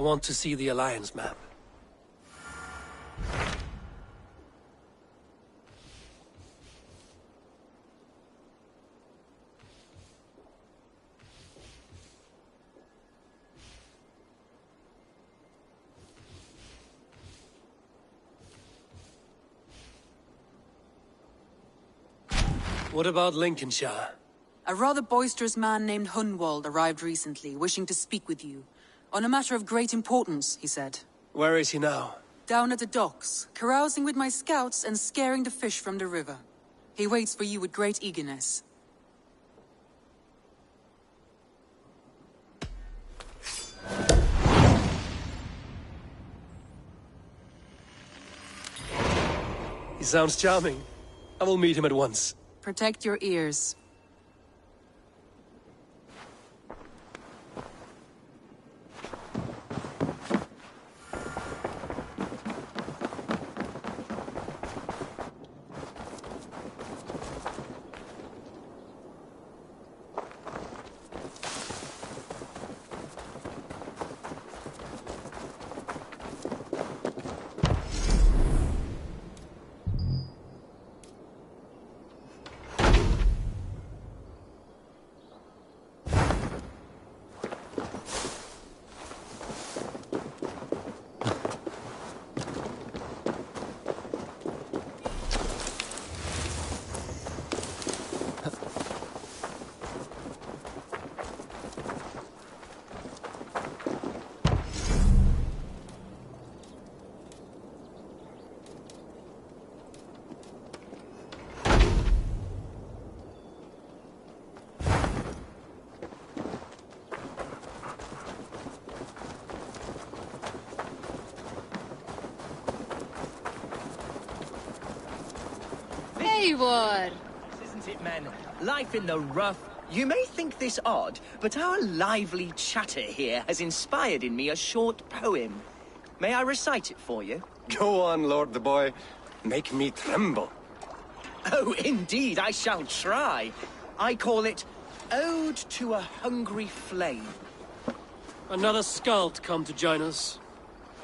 want to see the Alliance map. What about Lincolnshire? A rather boisterous man named Hunwald arrived recently, wishing to speak with you. On a matter of great importance, he said. Where is he now? Down at the docks, carousing with my scouts and scaring the fish from the river. He waits for you with great eagerness. He sounds charming. I will meet him at once. Protect your ears. Isn't it, men? Life in the rough. You may think this odd, but our lively chatter here has inspired in me a short poem. May I recite it for you? Go on, Lord the Boy. Make me tremble. Oh, indeed, I shall try. I call it Ode to a Hungry Flame. Another skald come to join us.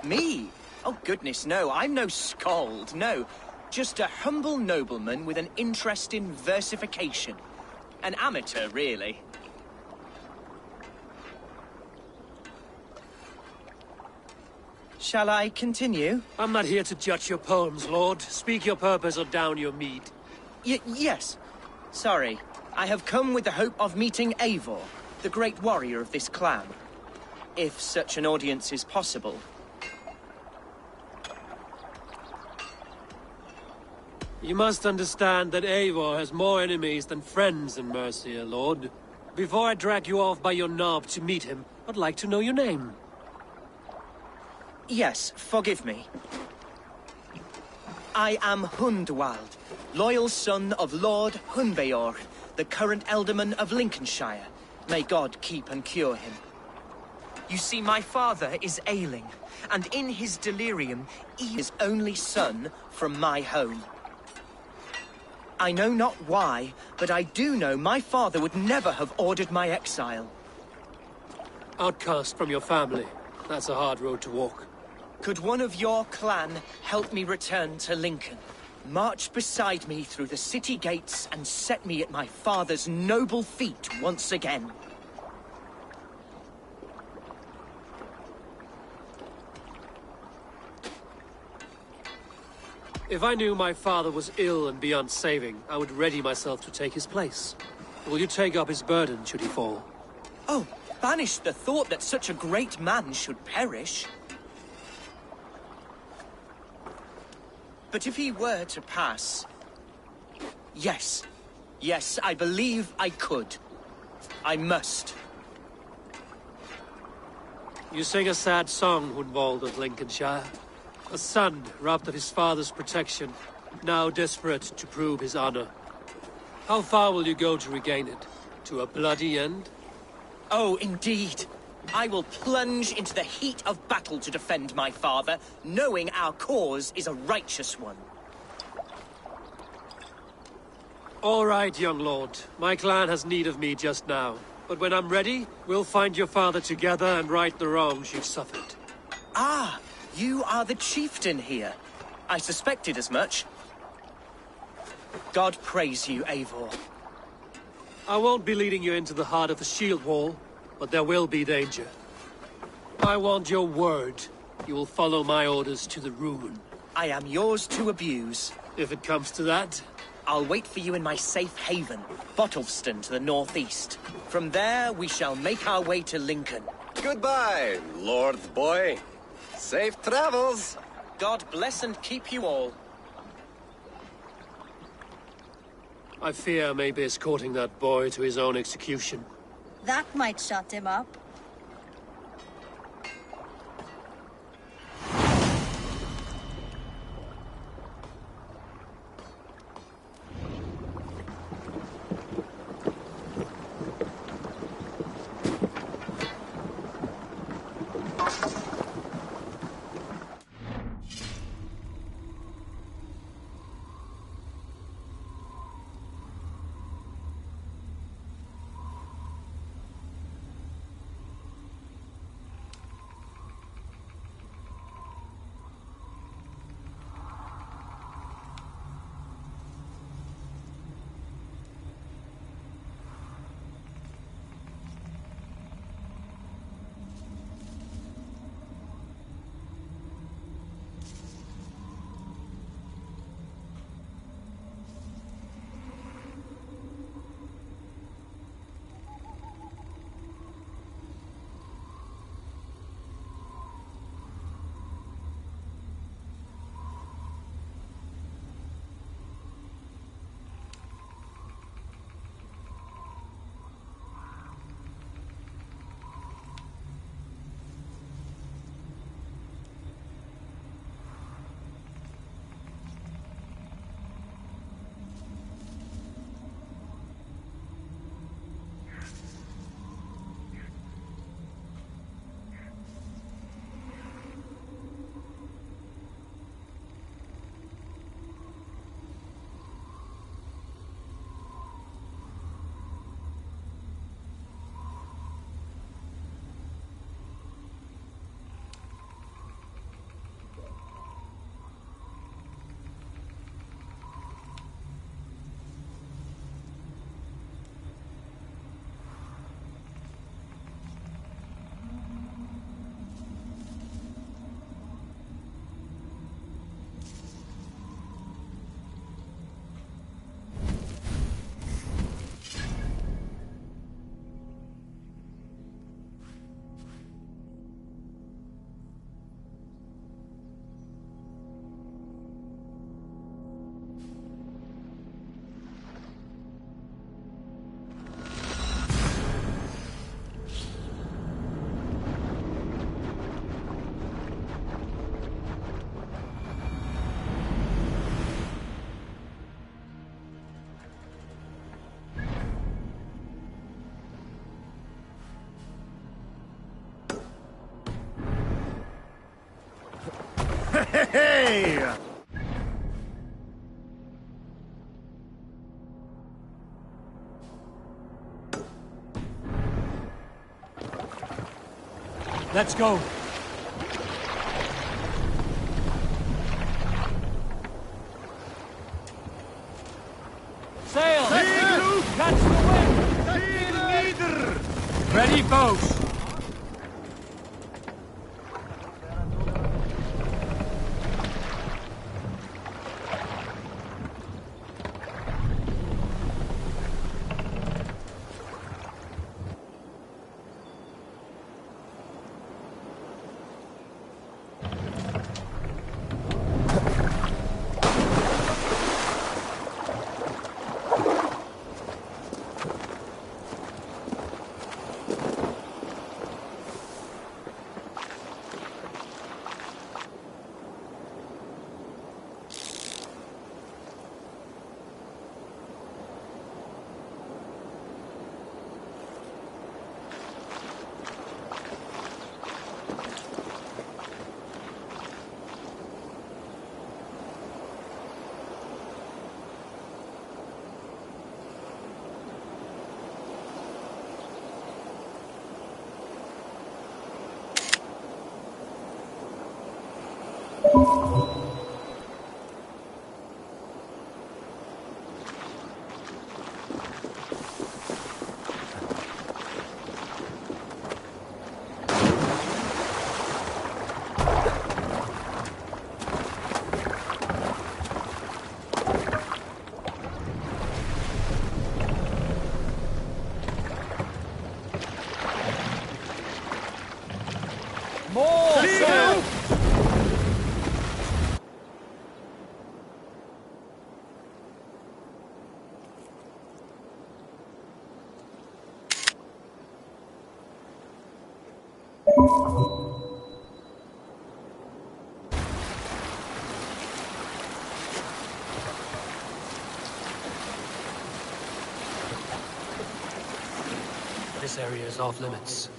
Me? Oh, goodness, no. I'm no skald, no. Just a humble nobleman with an interest in versification. An amateur, really. Shall I continue? I'm not here to judge your poems, Lord. Speak your purpose or down your mead. Yes. Sorry. I have come with the hope of meeting Eivor, the great warrior of this clan. If such an audience is possible. You must understand that Eivor has more enemies than friends in Mercia, Lord. Before I drag you off by your knob to meet him, I'd like to know your name. Yes, forgive me. I am Hundwald, loyal son of Lord Hunbeorg, the current Alderman of Lincolnshire. May God keep and cure him. You see, my father is ailing, and in his delirium, he is his only son from my home. I know not why, but I do know my father would never have ordered my exile. Outcast from your family. That's a hard road to walk. Could one of your clan help me return to Lincoln? March beside me through the city gates and set me at my father's noble feet once again. If I knew my father was ill and beyond saving, I would ready myself to take his place. Will you take up his burden should he fall? Oh, banish the thought that such a great man should perish. But if he were to pass... Yes. Yes, I believe I could. I must. You sing a sad song, Hunwald of Lincolnshire. A son robbed of his father's protection, now desperate to prove his honor. How far will you go to regain it? To a bloody end? Oh, indeed. I will plunge into the heat of battle to defend my father, knowing our cause is a righteous one. All right, young lord. My clan has need of me just now. But when I'm ready, we'll find your father together and right the wrongs you've suffered. Ah, you are the chieftain here. I suspected as much. God praise you, Eivor. I won't be leading you into the heart of the shield wall, but there will be danger. I want your word. You will follow my orders to the ruin. I am yours to abuse. If it comes to that. I'll wait for you in my safe haven, Bottleston to the northeast. From there, we shall make our way to Lincoln. Goodbye, Lord Boy. Safe travels. God bless and keep you all. I fear I may be escorting that boy to his own execution. That might shut him up. Hey! Let's go. Sail! Catch the wind! Ready, boats! This area is off limits.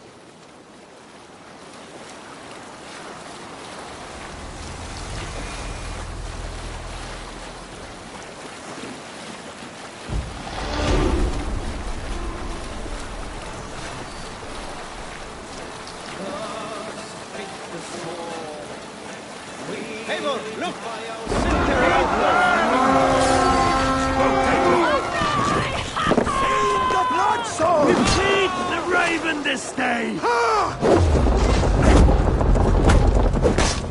This day!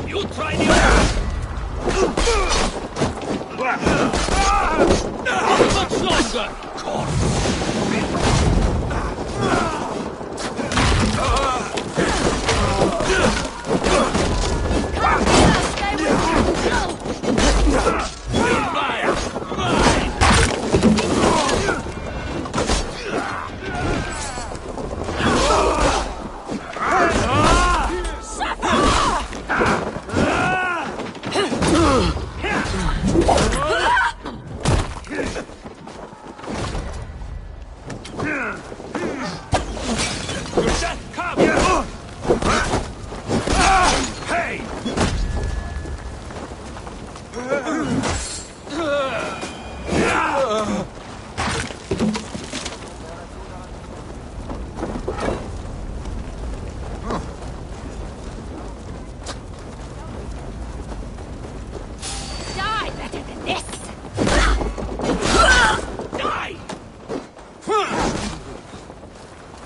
You try the much longer!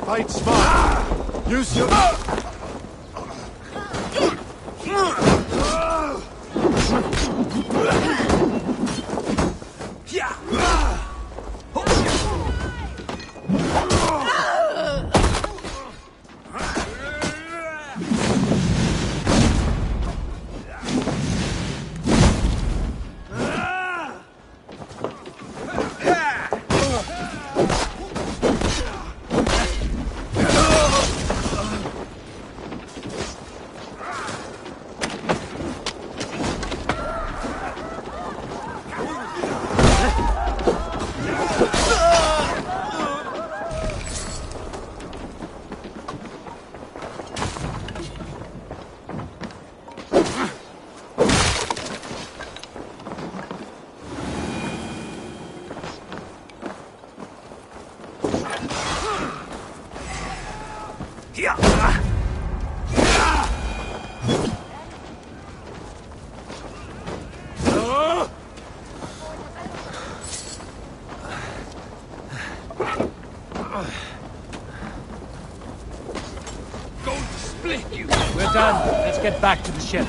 Fight smart! Use your... We're done. Let's get back to the ship.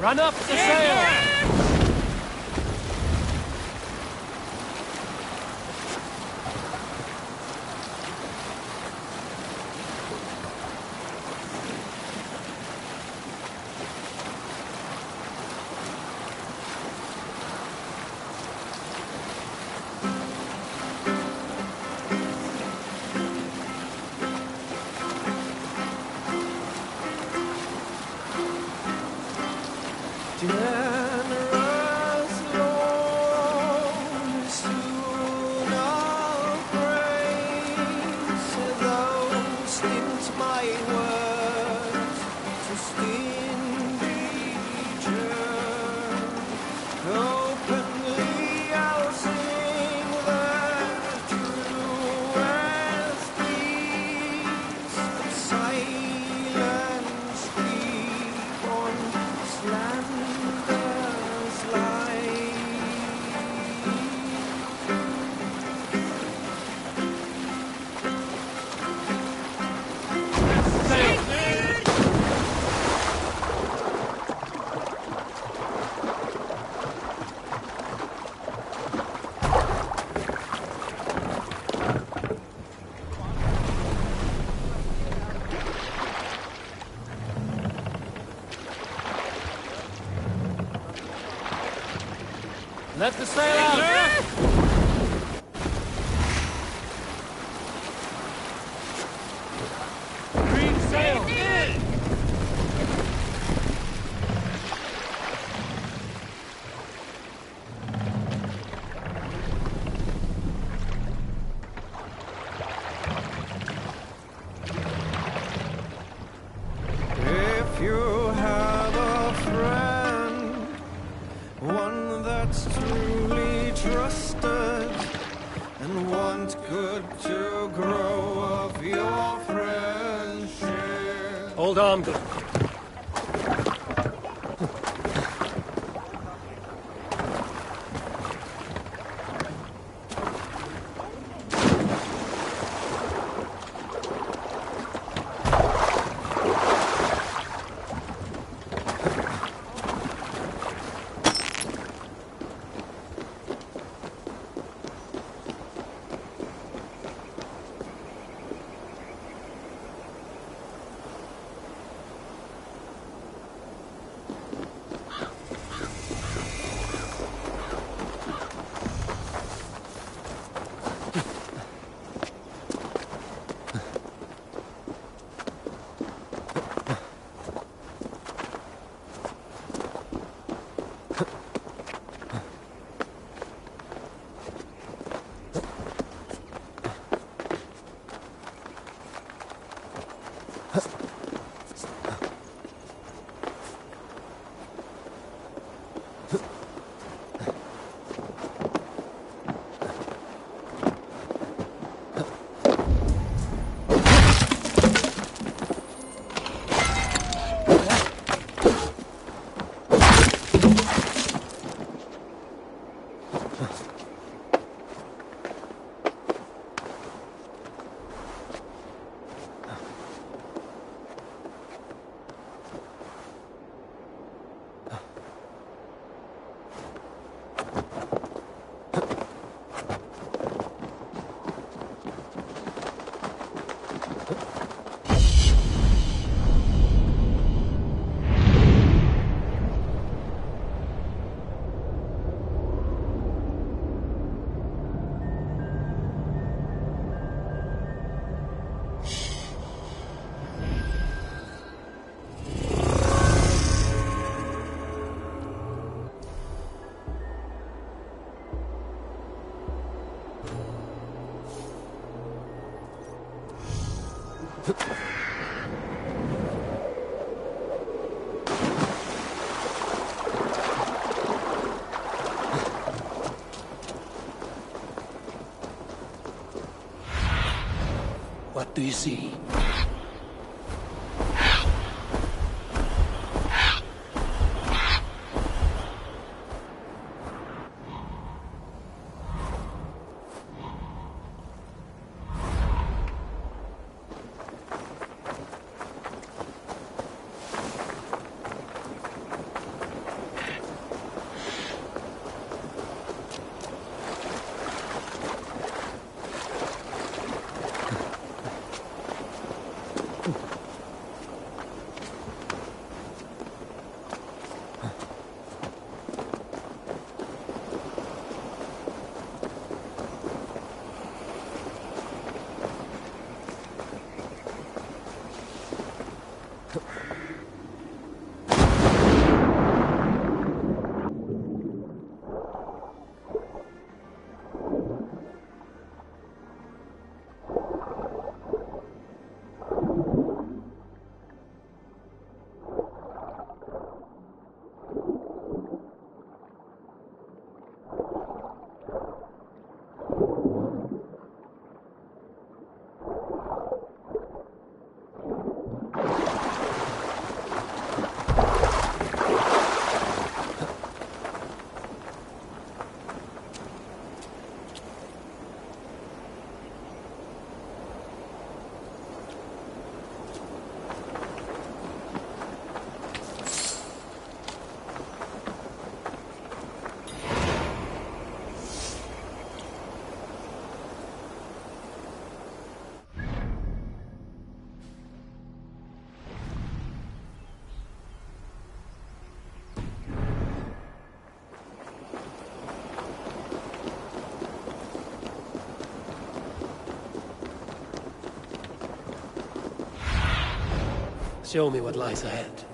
Run up the sail! Let the sail out! Green sail! If you have a friend, one that's truly trusted, and want good to grow of your friendship. Hold on, good. What do you see? Show me what lies ahead.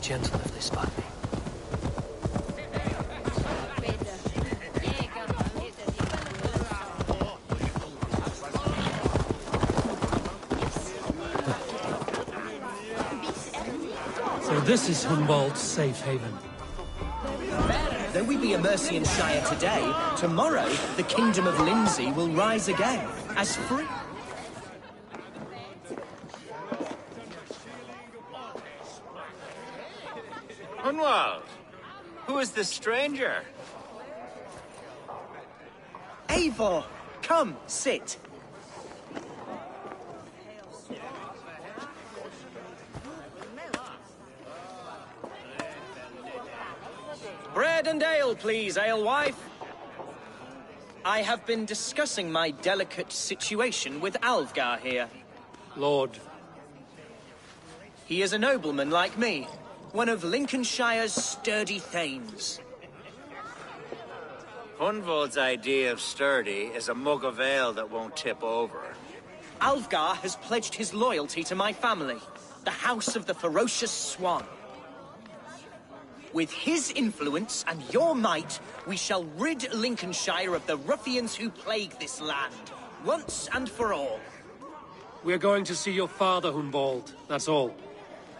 Gentle if they spot me. this is Hunwald's safe haven. Though we be a Mercian Shire today, tomorrow the Kingdom of Lindsey will rise again, as free. Hunwald, who is this stranger? Eivor, come, sit. Bread and ale, please, alewife. I have been discussing my delicate situation with Alvgar here. Lord. He is a nobleman like me, one of Lincolnshire's sturdy thanes. Hunwald's idea of sturdy is a mug of ale that won't tip over. Alvgar has pledged his loyalty to my family, the House of the Ferocious Swan. With his influence and your might, we shall rid Lincolnshire of the ruffians who plague this land, once and for all. We're going to see your father, Hunwald. That's all.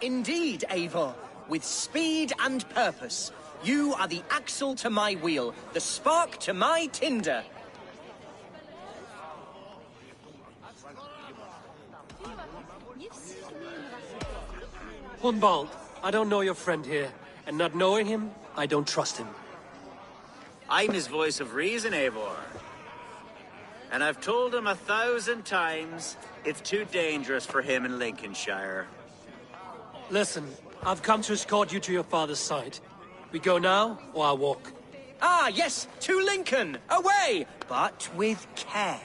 Indeed, Eivor. With speed and purpose. You are the axle to my wheel, the spark to my tinder. Hunwald, I don't know your friend here, and not knowing him, I don't trust him. I'm his voice of reason, Eivor. And I've told him 1,000 times it's too dangerous for him in Lincolnshire. Listen, I've come to escort you to your father's side. We go now, or I walk? Ah, yes, to Lincoln! Away! But with care.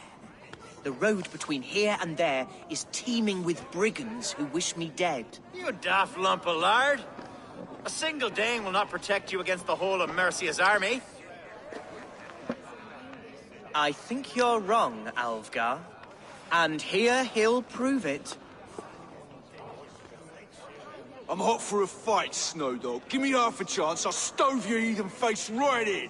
The road between here and there is teeming with brigands who wish me dead. You daft lump of lard! A single Dane will not protect you against the whole of Mercia's army. I think you're wrong, Alvgar. And here he'll prove it. I'm hot for a fight, Snowdog. Give me half a chance, I'll stove your heathen face right in.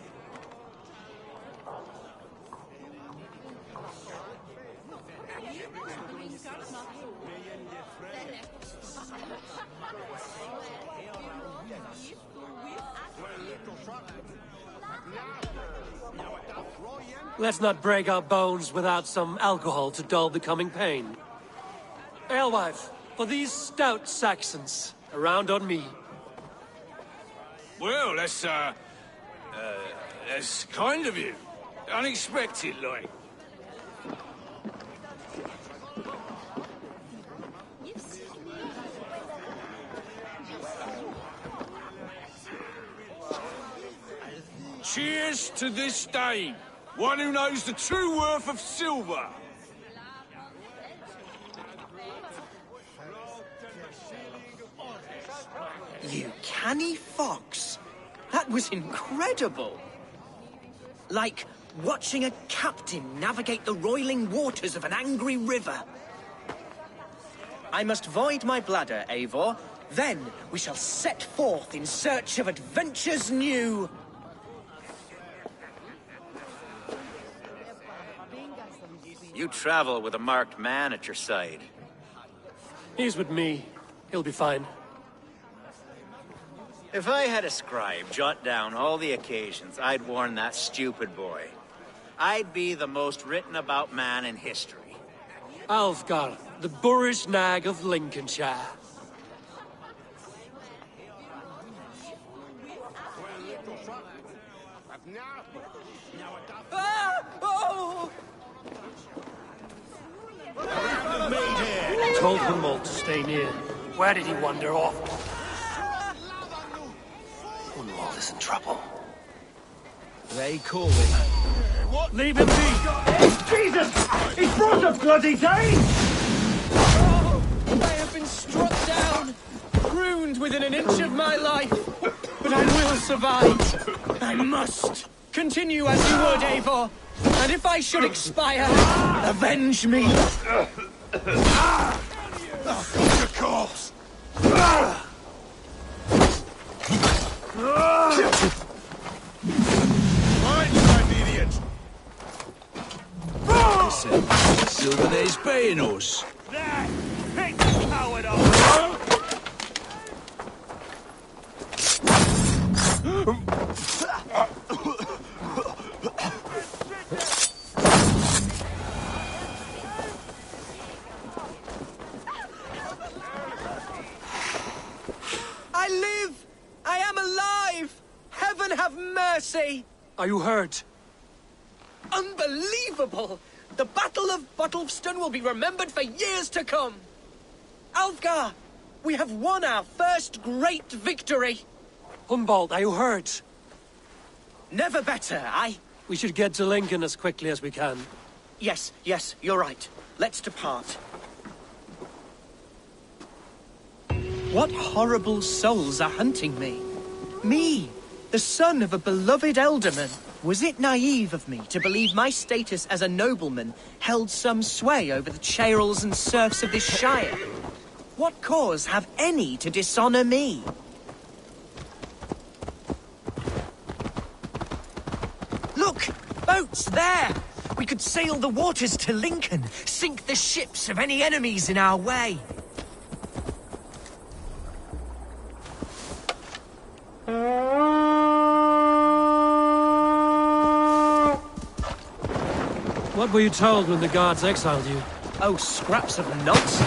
Let's not break our bones without some alcohol to dull the coming pain. Alewife, for these stout Saxons, around on me. Well, that's kind of you. Unexpected, like. Cheers to this Dane, one who knows the true worth of silver. You canny fox. That was incredible. Like watching a captain navigate the roiling waters of an angry river. I must void my bladder, Eivor. Then we shall set forth in search of adventures new. You travel with a marked man at your side. He's with me. He'll be fine. If I had a scribe jot down all the occasions I'd warn that stupid boy, I'd be the most written about man in history. Alvgar, the boorish nag of Lincolnshire. Ah! Oh! I told Hunwald to stay near. Where did he wander off? Hunwald is in trouble. They call it. Leave him be! Jesus! He's brought a bloody Dane! Oh! I have been struck down, ruined within an inch of my life. But I will survive. I must. Continue as you would, Eivor. And if I should expire, avenge me. Of course. Idiot. Listen, Silver there's paying us. There! Pick the coward up! I live! I am alive! Heaven have mercy! Are you hurt? Unbelievable! The Battle of Bottlefston will be remembered for years to come! Alfgar! We have won our first great victory! Hunwald, are you hurt? Never better, We should get to Lincoln as quickly as we can. Yes, you're right. Let's depart. What horrible souls are hunting me? Me, the son of a beloved ealdorman. Was it naive of me to believe my status as a nobleman held some sway over the chairels and serfs of this shire? What cause have any to dishonor me? Look! Boats there! We could sail the waters to Lincoln, sink the ships of any enemies in our way. What were you told when the guards exiled you? Oh, scraps of nonsense.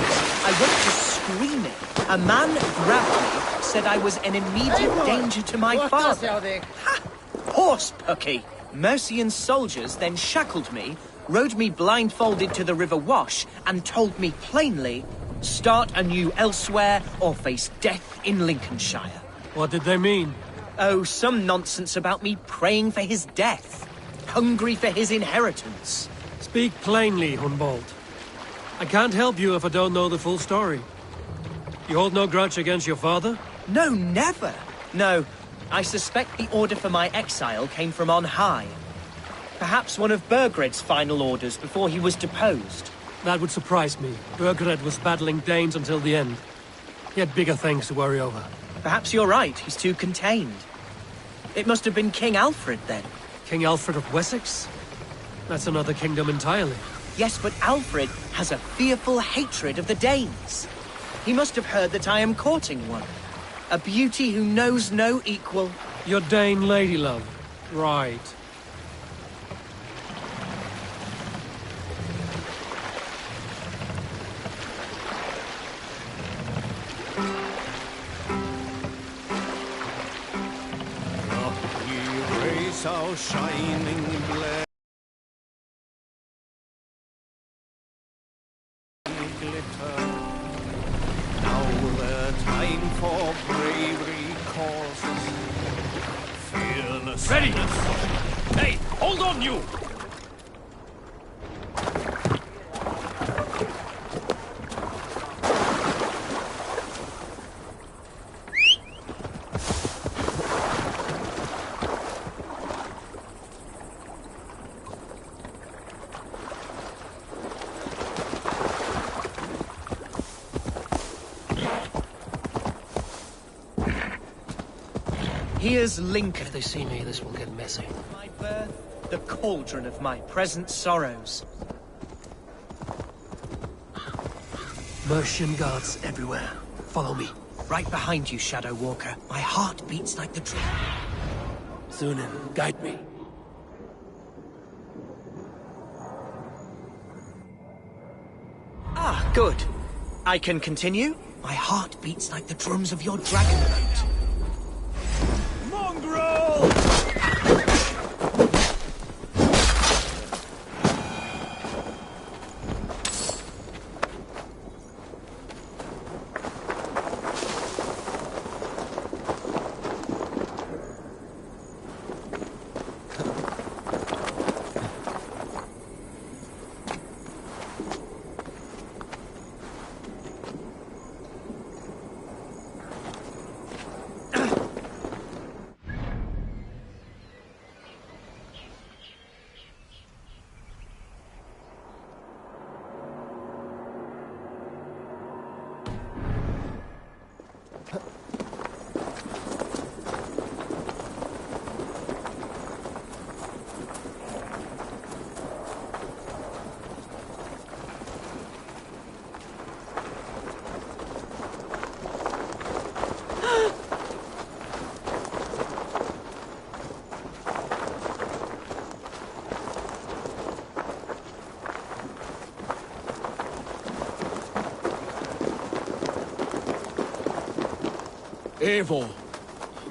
I went to screaming. A man grabbed me, said I was an immediate danger to my father. Ha! Horse pucky! Mercian soldiers then shackled me, rode me blindfolded to the River Wash, and told me plainly, start anew elsewhere or face death in Lincolnshire. What did they mean? Oh, some nonsense about me praying for his death. Hungry for his inheritance. Speak plainly, Hunwald. I can't help you if I don't know the full story. You hold no grudge against your father? No, never. No, I suspect the order for my exile came from on high. Perhaps one of Burgred's final orders before he was deposed. That would surprise me. Burgred was battling Danes until the end. He had bigger things to worry over. Perhaps you're right, he's too contained. It must have been King Alfred, then. King Alfred of Wessex? That's another kingdom entirely. Yes, but Alfred has a fearful hatred of the Danes. He must have heard that I am courting one. A beauty who knows no equal. Your Dane lady love. Right. Up ye raise our shining blade. Glitter. Now the time for bravery calls us. Fearless. Ready! Hey, hold on, you! Here's Lincoln. If they see me, this will get messy. My birth, the cauldron of my present sorrows. Mercian guards everywhere. Follow me. Right behind you, Shadow Walker. My heart beats like the drum. Thunin, guide me. Ah, good. I can continue? My heart beats like the drums of your dragon boat. Mongrel! Eivor,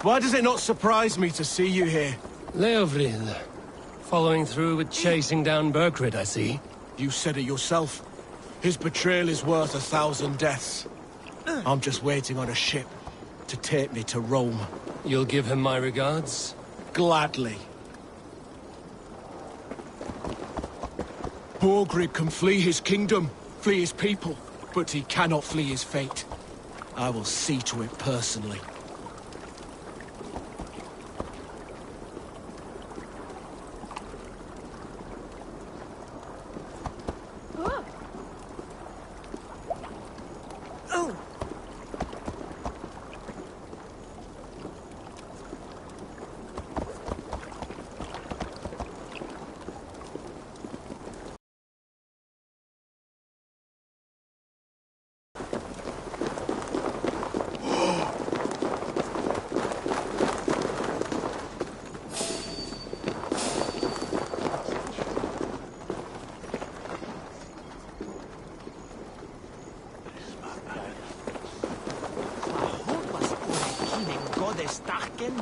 why does it not surprise me to see you here? Leofrith, following through with chasing down Berkrid, I see. You said it yourself. His betrayal is worth 1,000 deaths. I'm just waiting on a ship to take me to Rome. You'll give him my regards? Gladly. Borgrid can flee his kingdom, flee his people, but he cannot flee his fate. I will see to it personally.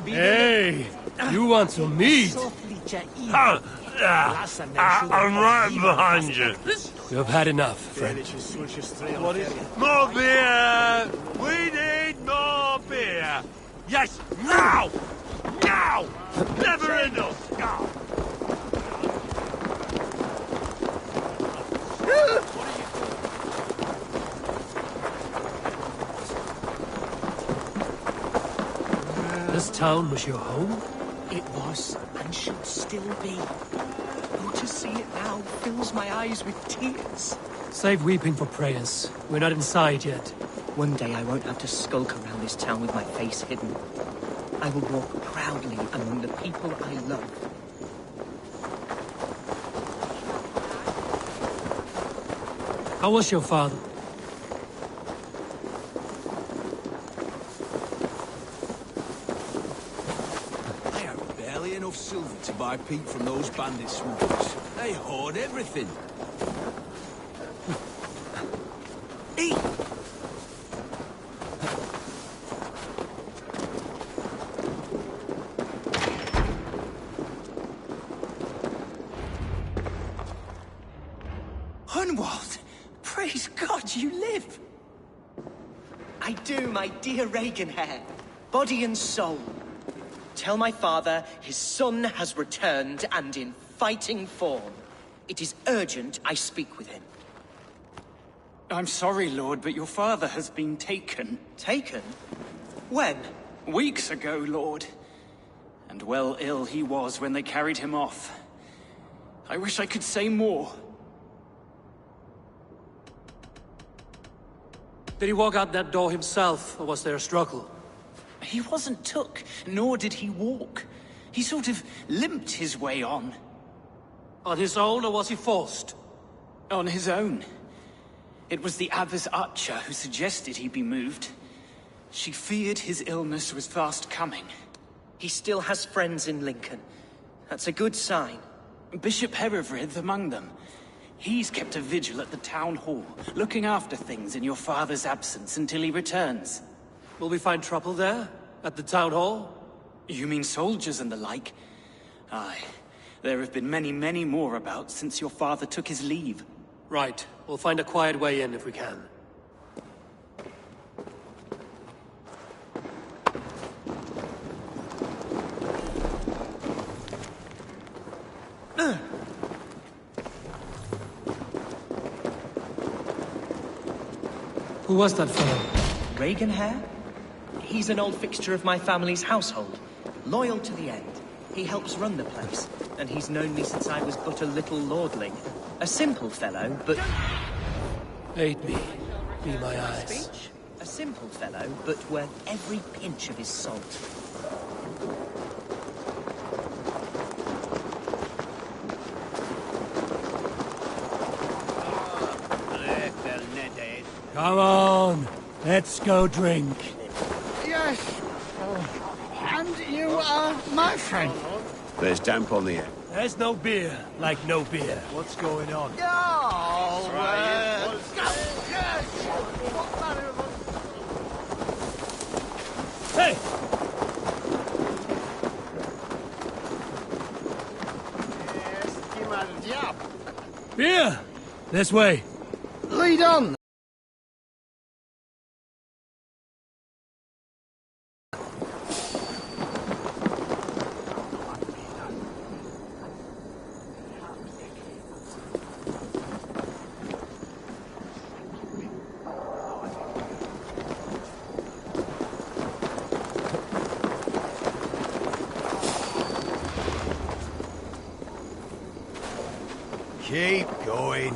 Hey! You want some meat? I'm right behind you. You've had enough, friend. More beer! We need more beer! Yes, now! Now! Never enough! Now! This town was your home? It was, and should still be. Oh, to see it now fills my eyes with tears. Save weeping for prayers. We're not inside yet. One day I won't have to skulk around this town with my face hidden. I will walk proudly among the people I love. How was your father? Silver to buy peat from those bandit smugglers. They hoard everything. Eat! Hunwald! Praise God you live! I do, my dear Reaganhair. Body and soul. Tell my father his son has returned and in fighting form. It is urgent I speak with him. I'm sorry, Lord, but your father has been taken. Taken? When? Weeks ago, Lord. And well ill he was when they carried him off. I wish I could say more. Did he walk out that door himself, or was there a struggle? He wasn't took, nor did he walk. He sort of limped his way on. On his own, or was he forced? On his own. It was the Abbess Archer who suggested he be moved. She feared his illness was fast coming. He still has friends in Lincoln. That's a good sign. Bishop Herefrith among them. He's kept a vigil at the town hall, looking after things in your father's absence until he returns. Will we find trouble there? At the town hall? You mean soldiers and the like? Aye. There have been many, many more about since your father took his leave. Right. We'll find a quiet way in if we can. Who was that fellow? Reaganhair? He's an old fixture of my family's household. Loyal to the end. He helps run the place, and he's known me since I was but a little lordling. A simple fellow, but... Aid me. Be my eyes. Speech? A simple fellow, but worth every pinch of his salt. Come on. Let's go drink. Yes. And you are my friend. There's damp on the air. There's no beer like no beer. What's going on? This way. Lead on! Keep going.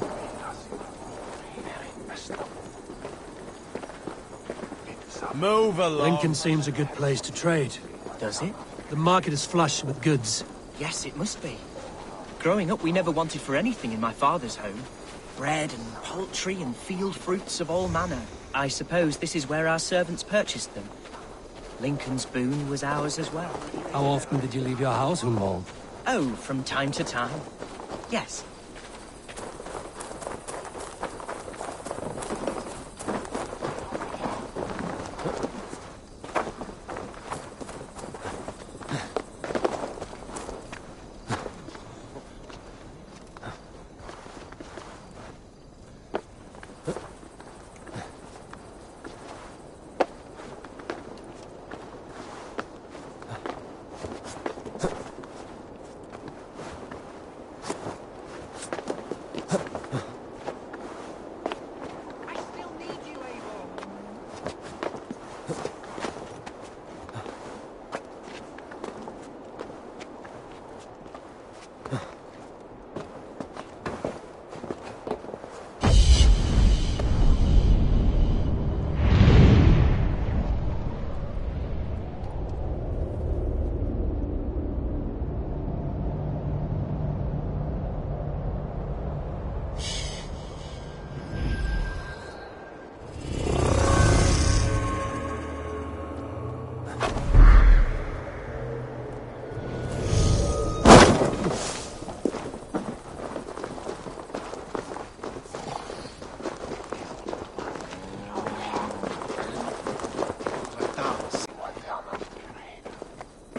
Move along. Lincoln seems a good place to trade. Does it? The market is flush with goods. Yes, it must be. Growing up, we never wanted for anything in my father's home. Bread and poultry and field fruits of all manner. I suppose this is where our servants purchased them. Lincoln's boon was ours as well. How often did you leave your house, Hunwald? Oh, from time to time. Yes.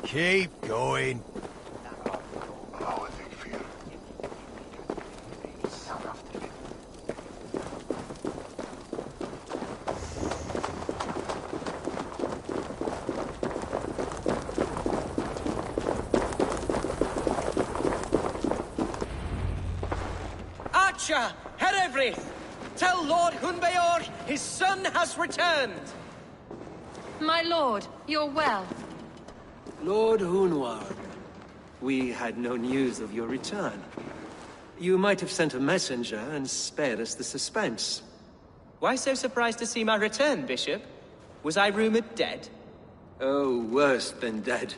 Keep going. Archer, Herevri, tell Lord Hunbeor his son has returned. My lord, you're well. Lord Hunwald, we had no news of your return. You might have sent a messenger and spared us the suspense. Why so surprised to see my return, Bishop? Was I rumored dead? Oh, worse than dead.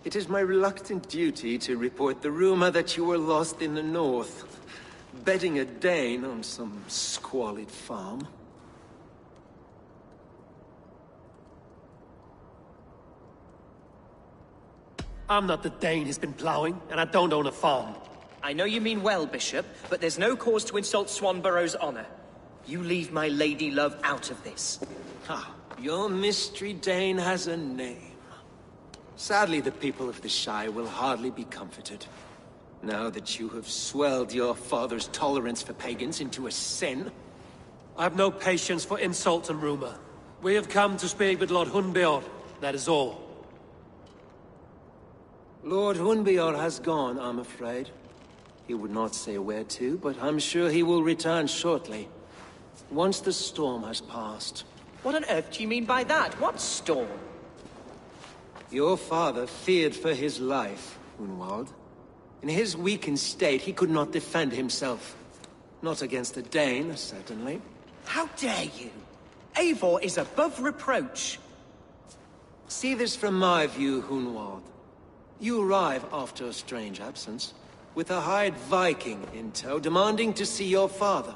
It is my reluctant duty to report the rumor that you were lost in the north, bedding a Dane on some squalid farm. I'm not the Dane he's been plowing, and I don't own a farm. I know you mean well, Bishop, but there's no cause to insult Swanborough's honor. You leave my lady love out of this. Ah, your mystery Dane has a name. Sadly, the people of the Shire will hardly be comforted. Now that you have swelled your father's tolerance for pagans into a sin. I've no patience for insult and rumor. We have come to speak with Lord Hunbeor, that is all. Lord Hunbeor has gone, I'm afraid. He would not say where to, but I'm sure he will return shortly. Once the storm has passed. What on earth do you mean by that? What storm? Your father feared for his life, Hunwald. In his weakened state, he could not defend himself. Not against a Dane, certainly. How dare you? Eivor is above reproach. See this from my view, Hunwald. You arrive after a strange absence, with a hired Viking in tow, demanding to see your father.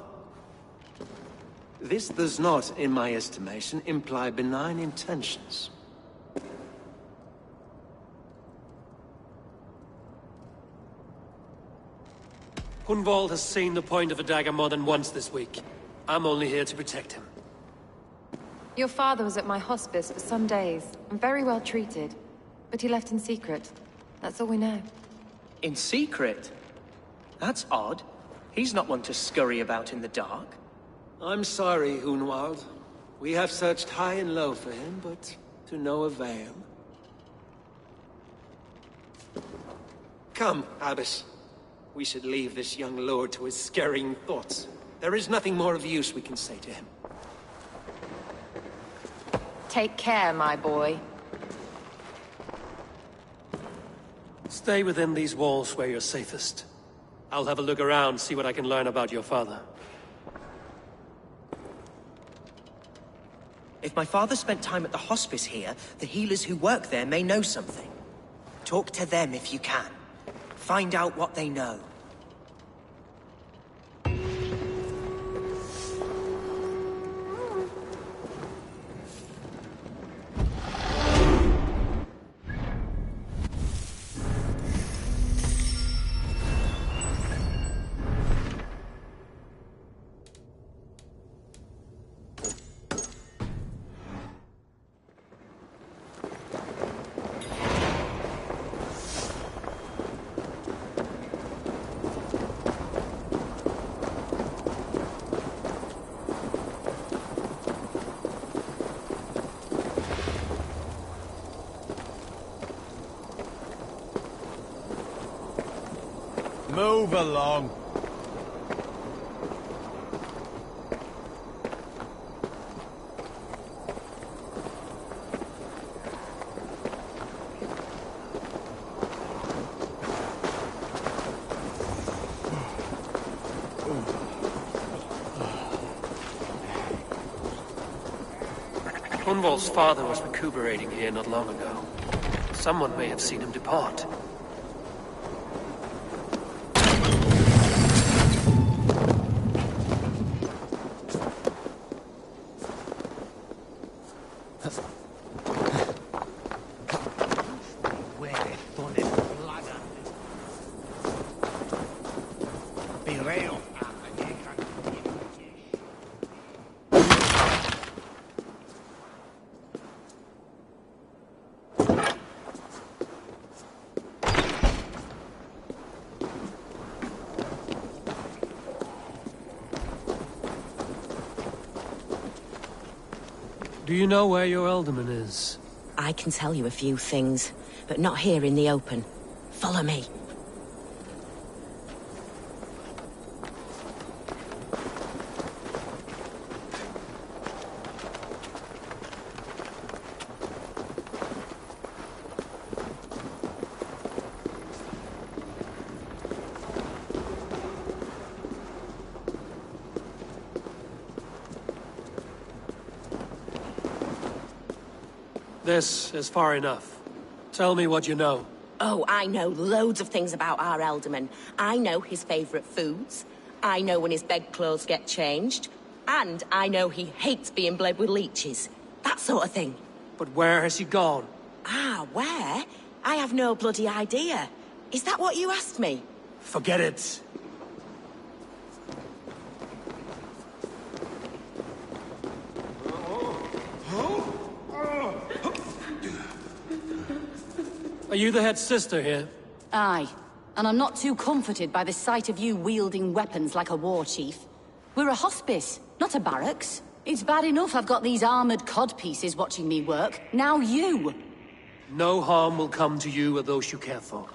This does not, in my estimation, imply benign intentions. Hunwald has seen the point of a dagger more than once this week. I'm only here to protect him. Your father was at my hospice for some days, and very well treated. But he left in secret. That's all we know. In secret? That's odd. He's not one to scurry about in the dark. I'm sorry, Hunwald. We have searched high and low for him, but to no avail. Come, Abbess. We should leave this young lord to his scurrying thoughts. There is nothing more of use we can say to him. Take care, my boy. Stay within these walls where you're safest. I'll have a look around, see what I can learn about your father. If my father spent time at the hospice here, the healers who work there may know something. Talk to them if you can. Find out what they know. Move along. Hunwald's father was recuperating here not long ago. Someone may have seen him depart. Do you know where your alderman is? I can tell you a few things, but not here in the open. Follow me. This is far enough. Tell me what you know. Oh, I know loads of things about our alderman. I know his favourite foods. I know when his bedclothes get changed. And I know he hates being bled with leeches. That sort of thing. But where has he gone? Ah, where? I have no bloody idea. Is that what you asked me? Forget it. Are you the head sister here? Aye. And I'm not too comforted by the sight of you wielding weapons like a war chief. We're a hospice, not a barracks. It's bad enough I've got these armored codpieces watching me work. Now you! No harm will come to you or those you care for.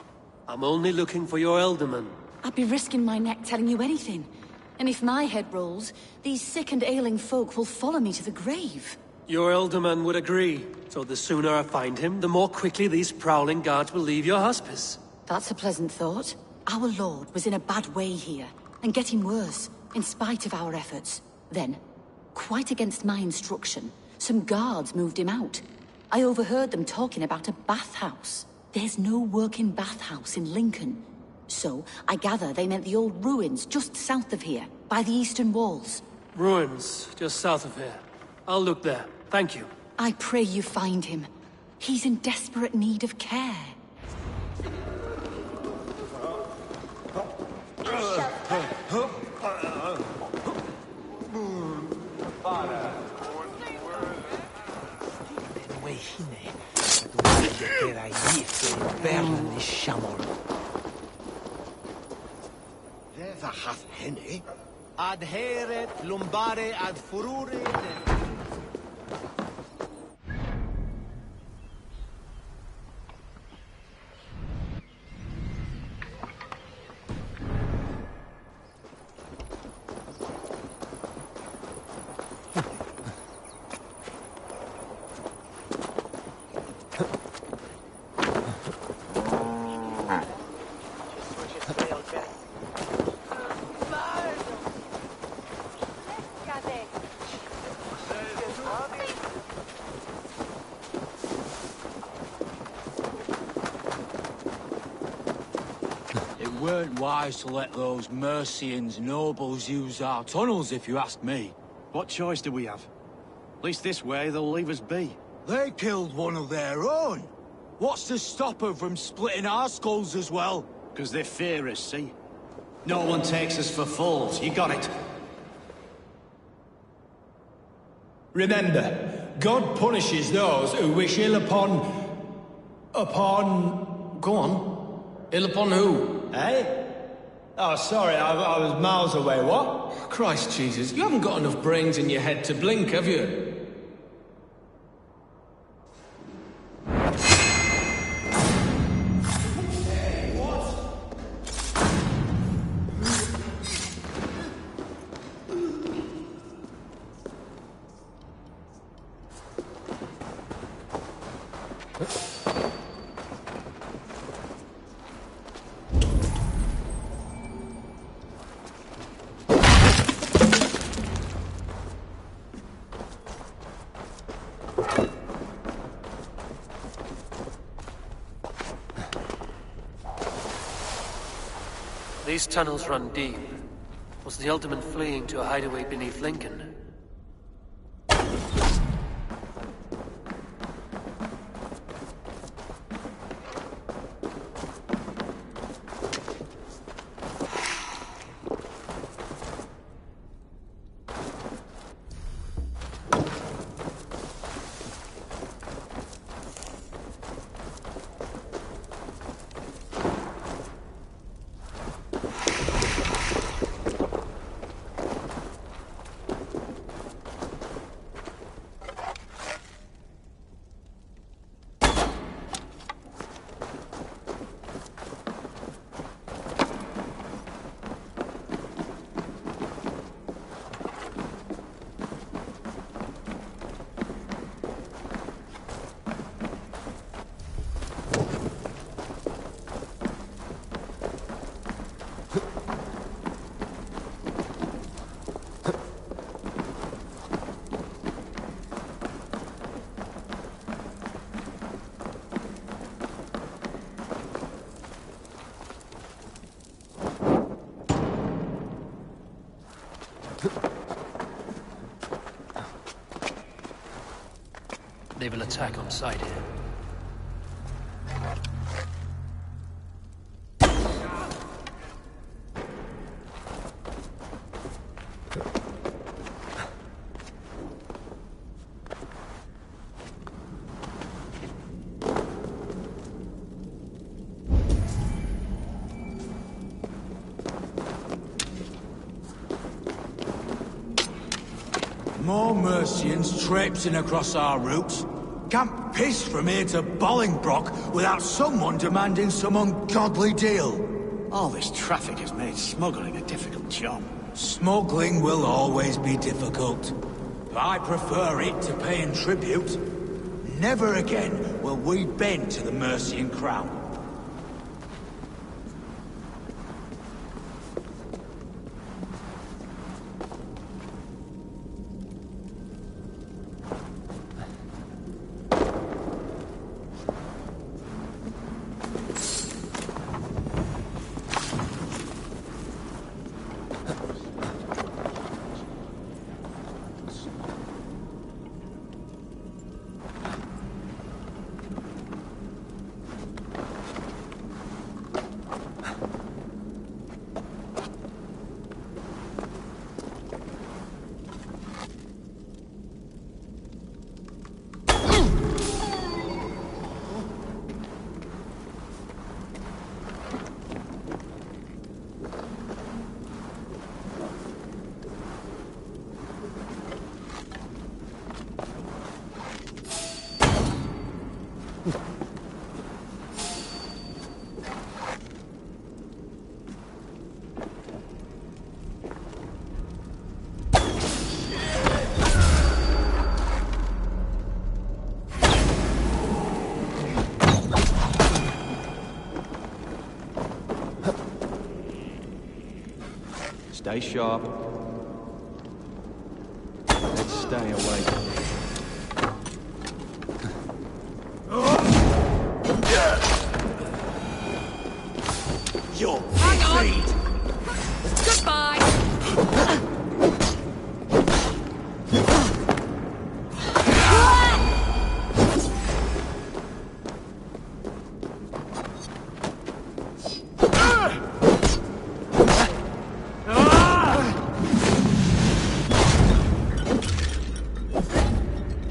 I'm only looking for your alderman. I'd be risking my neck telling you anything. And if my head rolls, these sick and ailing folk will follow me to the grave. Your alderman would agree. So the sooner I find him, the more quickly these prowling guards will leave your hospice. That's a pleasant thought. Our lord was in a bad way here, and getting worse, in spite of our efforts. Then, quite against my instruction, some guards moved him out. I overheard them talking about a bathhouse. There's no working bathhouse in Lincoln. So, I gather they meant the old ruins just south of here, by the eastern walls. Ruins, just south of here. I'll look there. Thank you. I pray you find him. He's in desperate need of care. There's a hath hene. Adheret lumbare ad furore. It weren't wise to let those Mercians nobles use our tunnels, if you ask me. What choice do we have? At least this way they'll leave us be. They killed one of their own. What's to stop them from splitting our skulls as well? Because they fear us, see? No one takes us for fools, you got it. Remember, God punishes those who wish ill upon... Go on. Ill upon who? Eh? Oh, sorry, I was miles away, what? Christ Jesus, you haven't got enough brains in your head to blink, have you? These tunnels run deep. Was the Alderman fleeing to a hideaway beneath Lincoln? They will attack on sight here. More Mercians traipsing across our routes. Can't piss from here to Bolingbroke without someone demanding some ungodly deal. All this traffic has made smuggling a difficult job. Smuggling will always be difficult. But I prefer it to paying tribute. Never again will we bend to the Mercian crown. Stay sharp. Let's stay awake. You're Hang on! feed. Goodbye!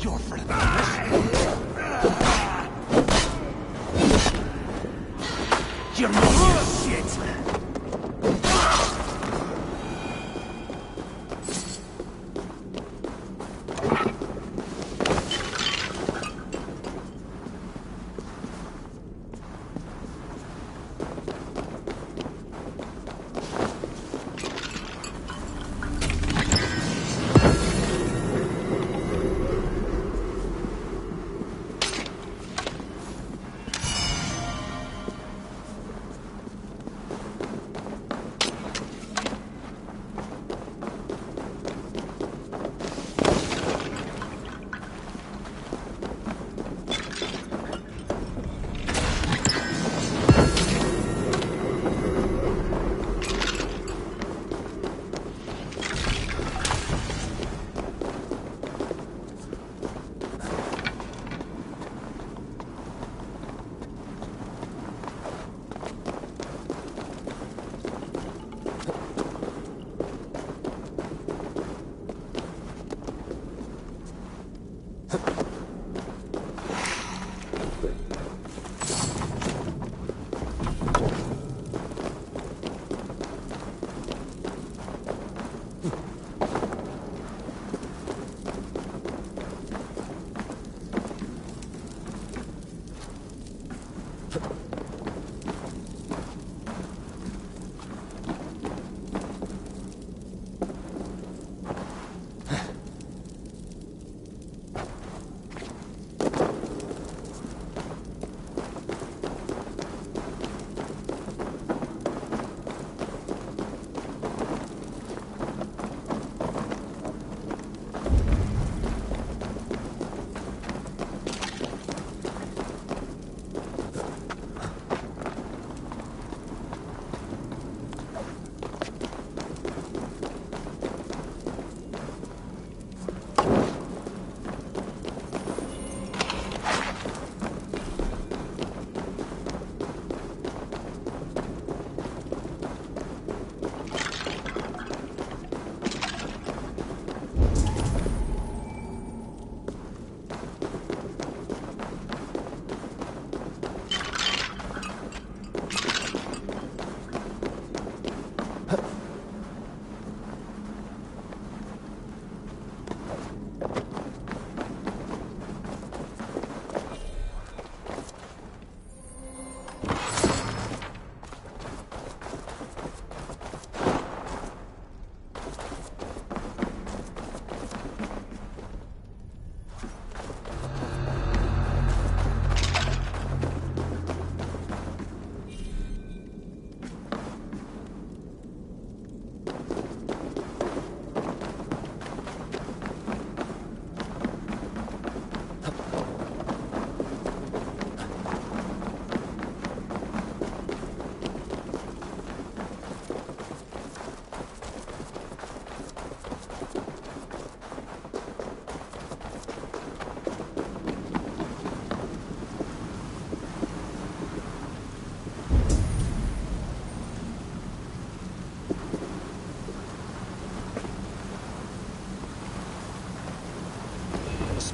You're for You're not shit.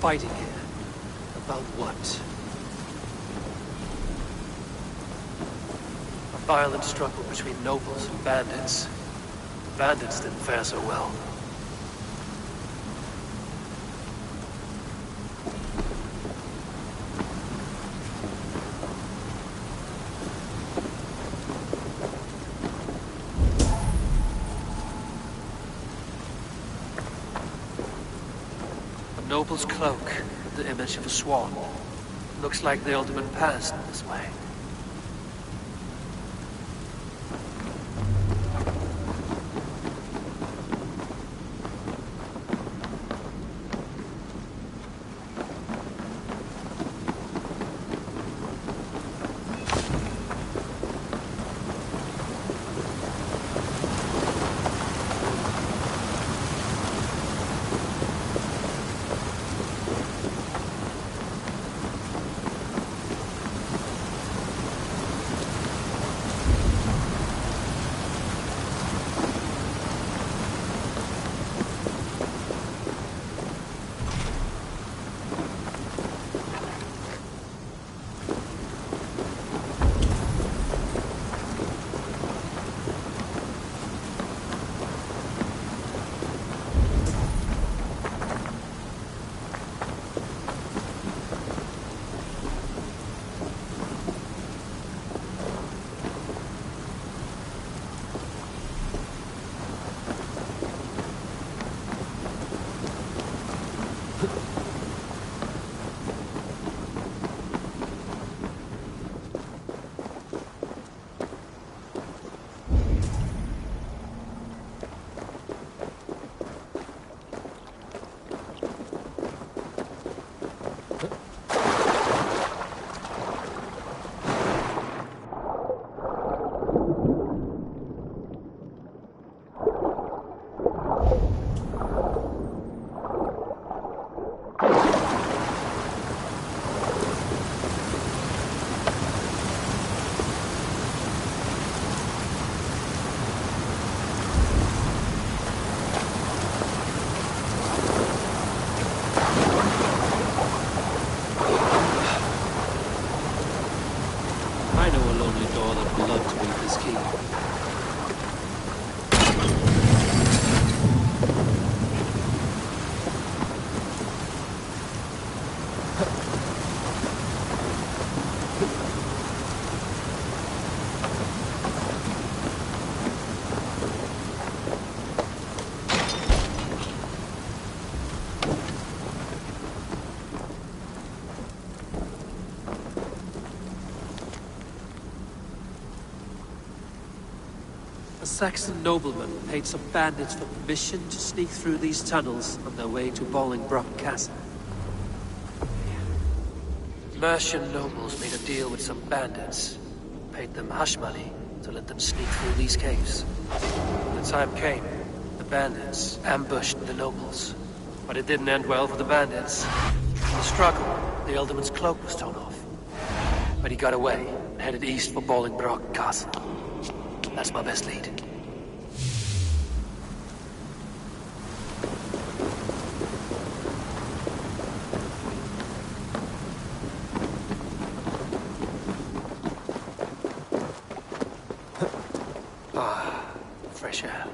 Fighting here. About what? A violent struggle between nobles and bandits. The bandits didn't fare so well. Noble's cloak, the image of a swan. Looks like the ultimate passed this way. Saxon nobleman paid some bandits for permission to sneak through these tunnels on their way to Bolingbroke Castle. Mercian nobles made a deal with some bandits, paid them hush money to let them sneak through these caves. When the time came, the bandits ambushed the nobles. But it didn't end well for the bandits. In the struggle, the Ealdorman's cloak was torn off. But he got away and headed east for Bolingbroke Castle. That's my best lead. Fresh air.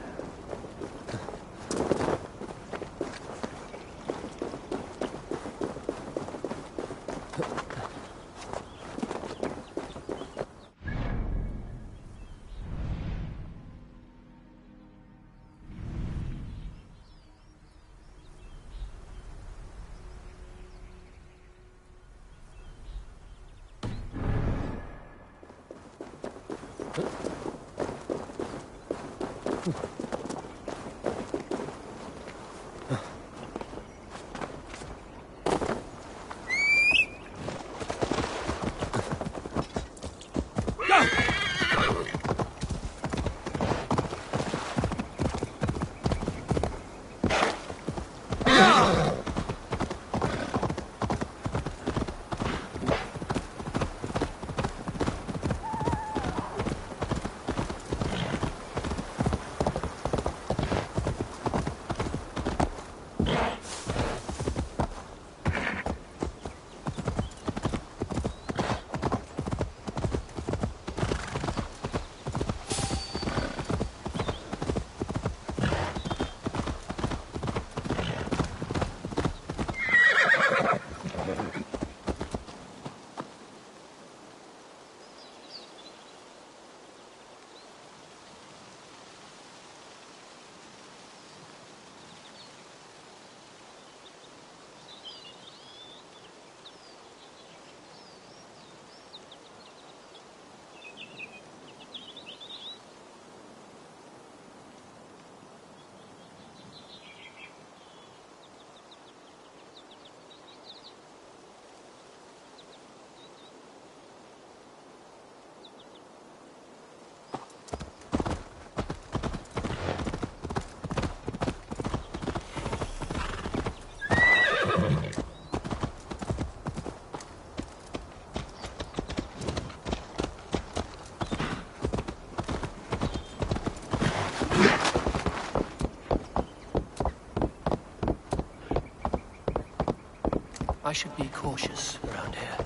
I should be cautious around here.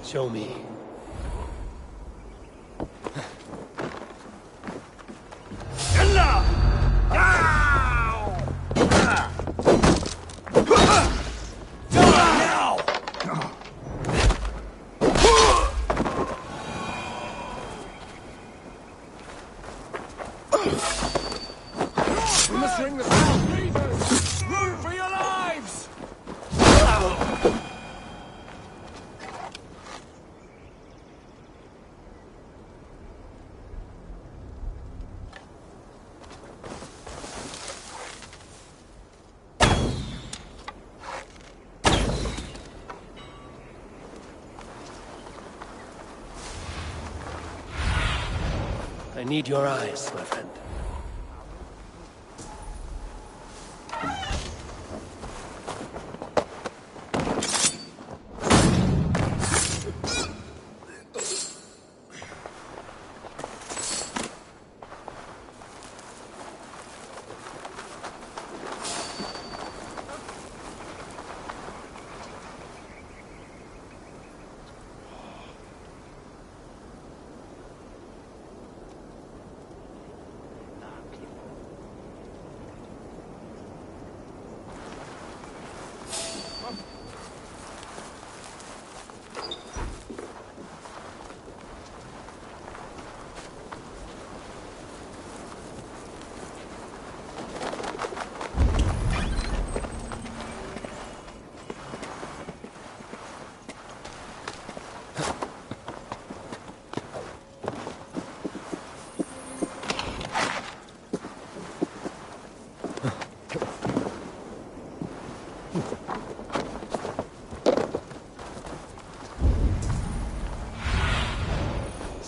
Show me. We must ring the bell! Room for your lives! I need your eyes, my friend.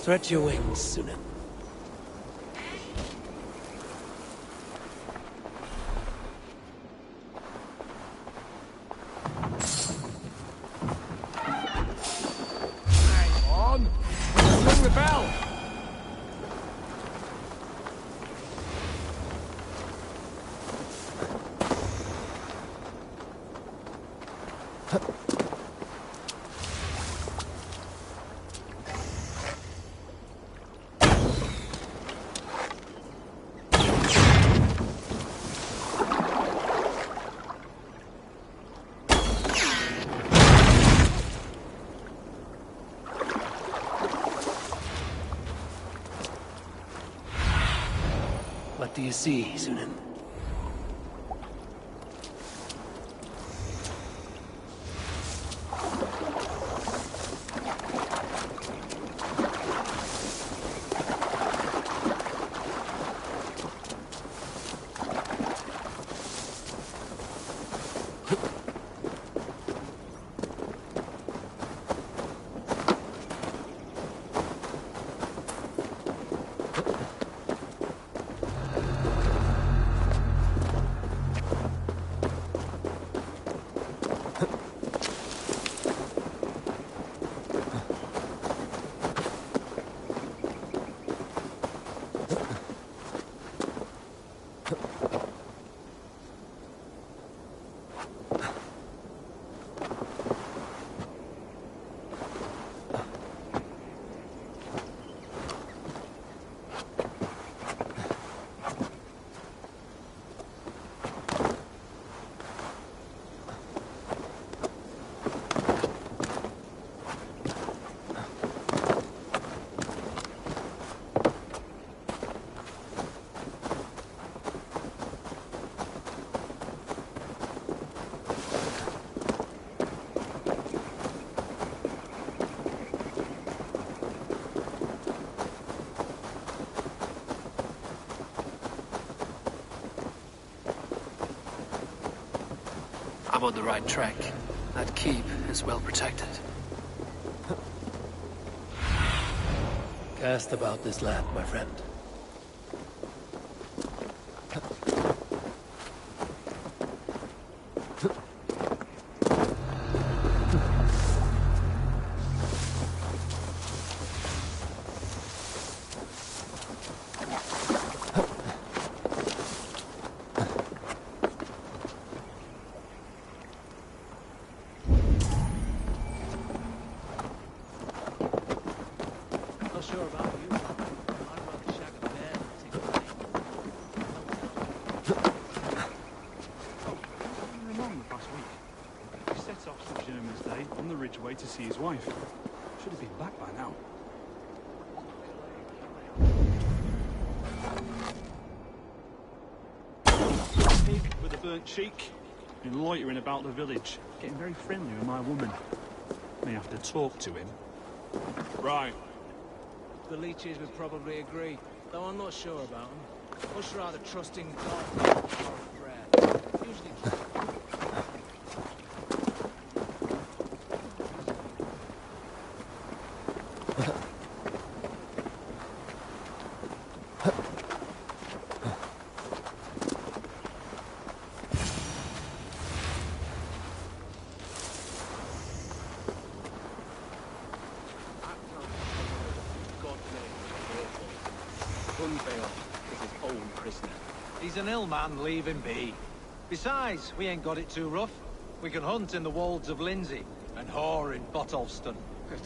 Stretch your wings, Sunan. Hang on! Ring the bell! What do you see, Sunan? I'm on the right track. That keep is well protected. Cast about this land, my friend. To see his wife. Should have been back by now. Pig with a burnt cheek. Been loitering about the village, getting very friendly with my woman. May have to talk to him. Right. The leeches would probably agree, though I'm not sure about them. Much rather trusting God or prayer. Usually. He's an ill man, leave him be. Besides, we ain't got it too rough. We can hunt in the wolds of Lindsey and whore in Botolston.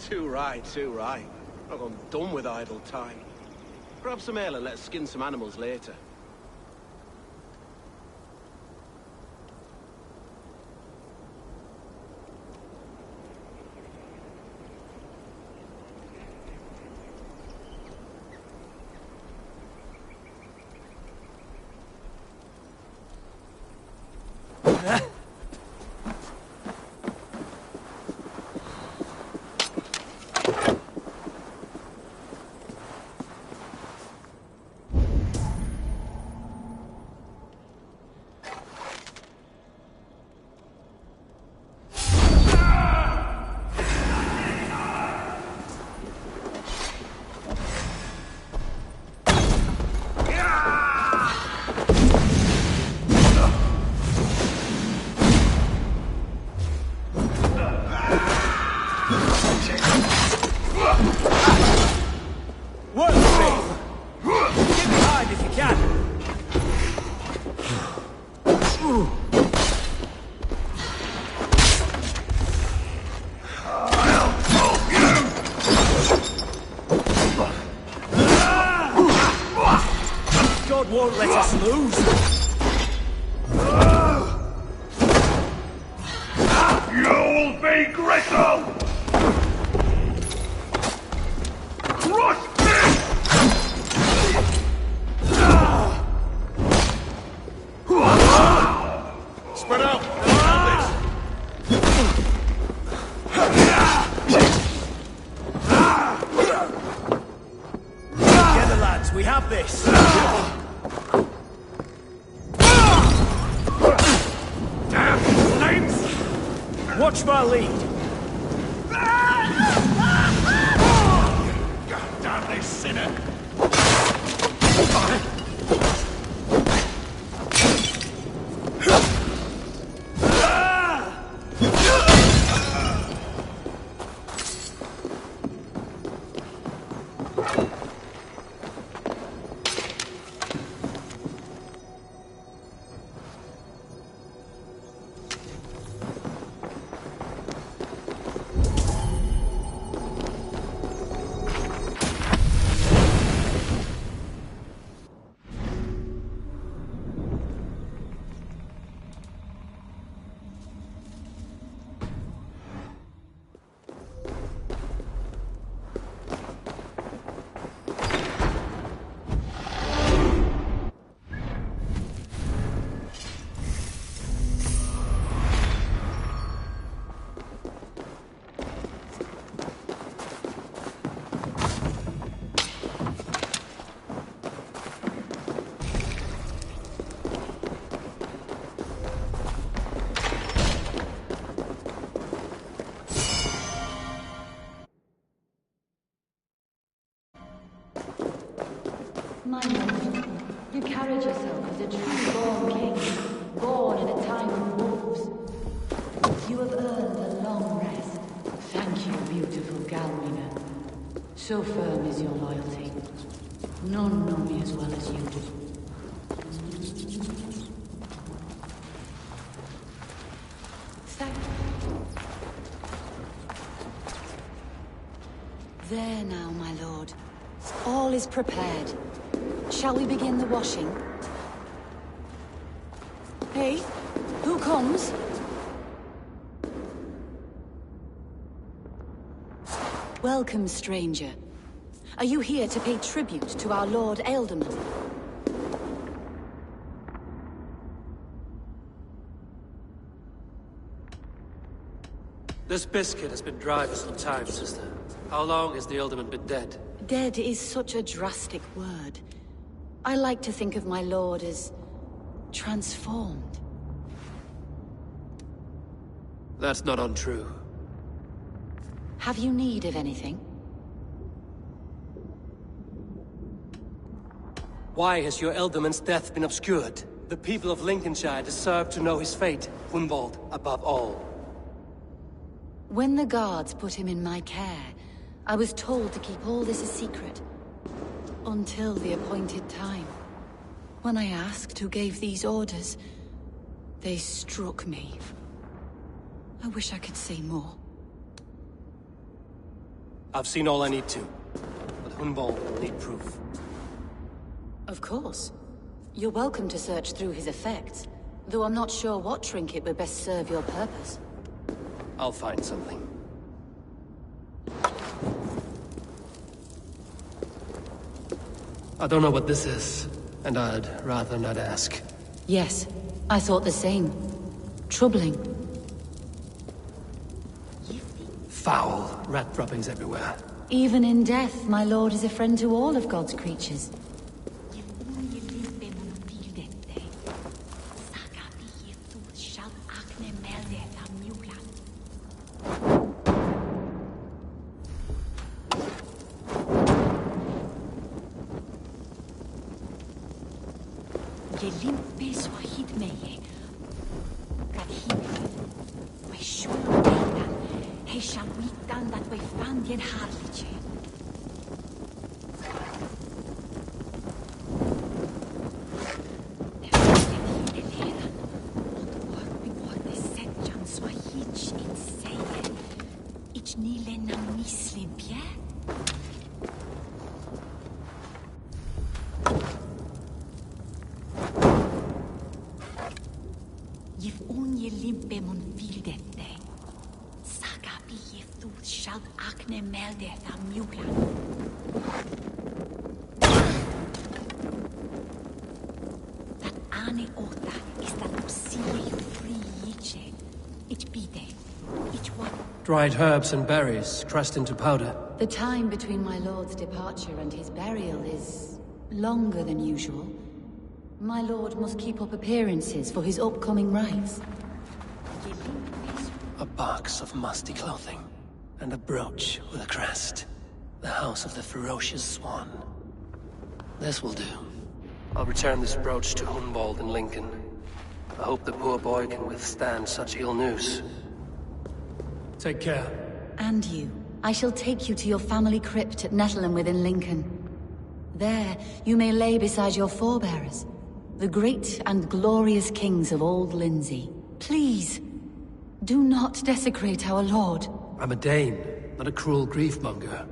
Too right, too right. I'm done with idle time. Grab some ale and let's skin some animals later. You'll be gristle! Crush this! Spread out! Together, lads, we have this! Damn flames! Watch my lead! God damn this sinner! My lord, you carried yourself as a true-born king, born in a time of wolves. You have earned a long rest. Thank you, beautiful Galwina. So firm is your loyalty. None know me as well as you do. There now, my lord. All is prepared. Shall we begin the washing? Hey, who comes? Welcome, stranger. Are you here to pay tribute to our Lord Ealdorman? This biscuit has been dry for some time, sister. How long has the Ealdorman been dead? Dead is such a drastic word. I like to think of my lord as transformed. That's not untrue. Have you need of anything? Why has your Ealdorman's death been obscured? The people of Lincolnshire deserve to know his fate, Hunwald above all. When the guards put him in my care, I was told to keep all this a secret. Until the appointed time. When I asked who gave these orders, they struck me. I wish I could say more. I've seen all I need to, but Hunwald will need proof. Of course. You're welcome to search through his effects, though I'm not sure what trinket would best serve your purpose. I'll find something. I don't know what this is, and I'd rather not ask. Yes, I thought the same. Troubling. Foul rat droppings everywhere. Even in death, my lord is a friend to all of God's creatures. limpe mun fildette. Saga bie thúð shall akne meldeth am mjúkla. That ane ota is that upsie free iche. Ich bide. Ich what? Dried herbs and berries crushed into powder. The time between my lord's departure and his burial is longer than usual. My lord must keep up appearances for his upcoming rites. A box of musty clothing, and a brooch with a crest. The house of the ferocious swan. This will do. I'll return this brooch to Hunwald in Lincoln. I hope the poor boy can withstand such ill news. Take care. And you. I shall take you to your family crypt at Nettleton within Lincoln. There, you may lay beside your forebearers, the great and glorious kings of Old Lindsey. Please, do not desecrate our lord. I'm a Dane, not a cruel griefmonger.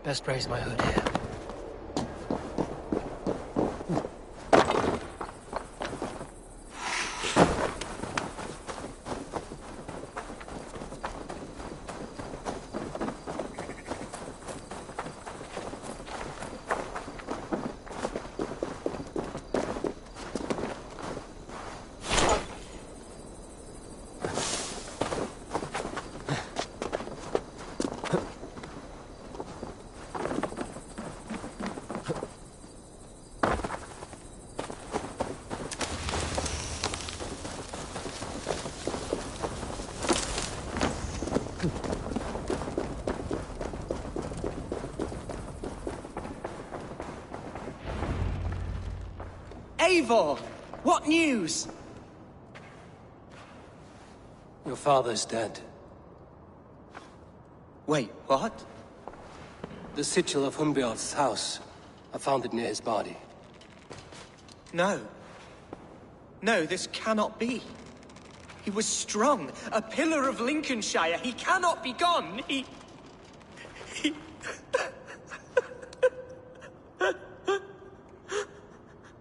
Best raise my hood here. Eivor! What news? Your father's dead. Wait, what? The sigil of Hunbjorn's house. I found it near his body. No. No, this cannot be. He was strong, a pillar of Lincolnshire. He cannot be gone. He...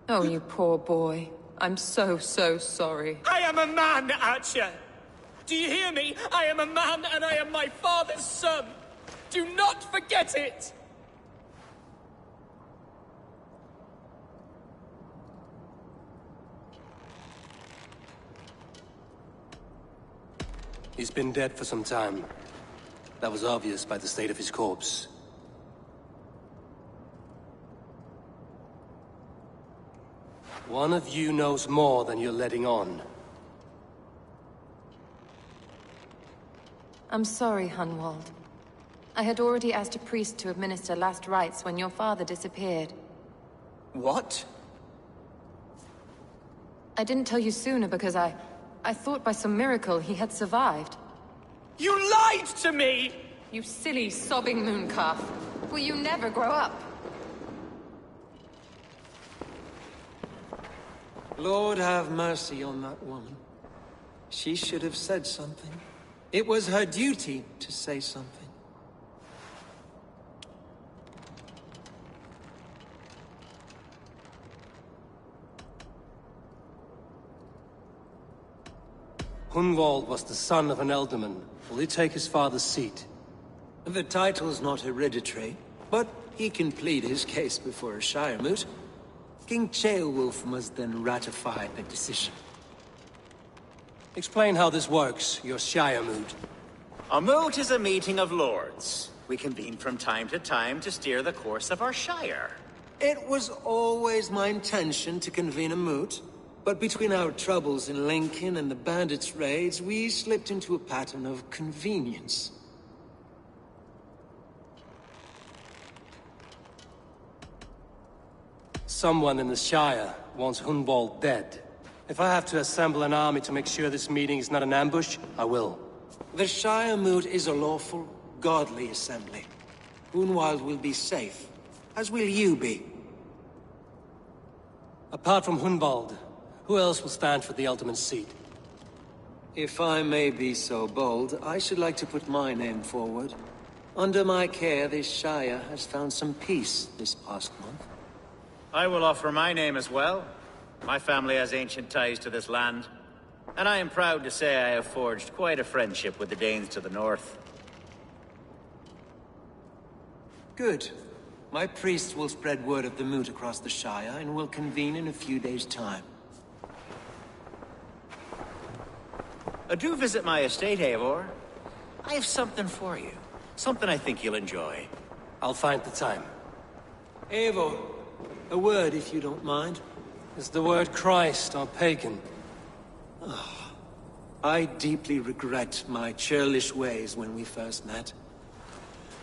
Oh, you poor boy. I'm so sorry. I am a man, Archer! Do you hear me? I am a man and I am my father's son! Do not forget it! He's been dead for some time. That was obvious by the state of his corpse. One of you knows more than you're letting on. I'm sorry, Hunwald. I had already asked a priest to administer last rites when your father disappeared. What? I didn't tell you sooner because I thought by some miracle he had survived. You lied to me! You silly, sobbing mooncalf. Will you never grow up? Lord have mercy on that woman. She should have said something. It was her duty to say something. Hunwald was the son of an ealdorman. Will he take his father's seat? The title's not hereditary, but he can plead his case before a Shire moot. King Ceolwulf must then ratify the decision. Explain how this works, your Shire moot. A moot is a meeting of lords. We convene from time to time to steer the course of our Shire. It was always my intention to convene a moot, but between our troubles in Lincoln and the bandits' raids, we slipped into a pattern of convenience. Someone in the Shire wants Hunwald dead. If I have to assemble an army to make sure this meeting is not an ambush, I will. The Shire moot is a lawful, godly assembly. Hunwald will be safe, as will you be. Apart from Hunwald, who else will stand for the Ealdorman's seat? If I may be so bold, I should like to put my name forward. Under my care, this Shire has found some peace this past month. I will offer my name as well. My family has ancient ties to this land, and I am proud to say I have forged quite a friendship with the Danes to the north. Good. My priests will spread word of the moot across the Shire, and will convene in a few days' time. Do visit my estate, Eivor. I have something for you. Something I think you'll enjoy. I'll find the time. Eivor, a word if you don't mind. Is the word Christ or pagan? I deeply regret my churlish ways when we first met.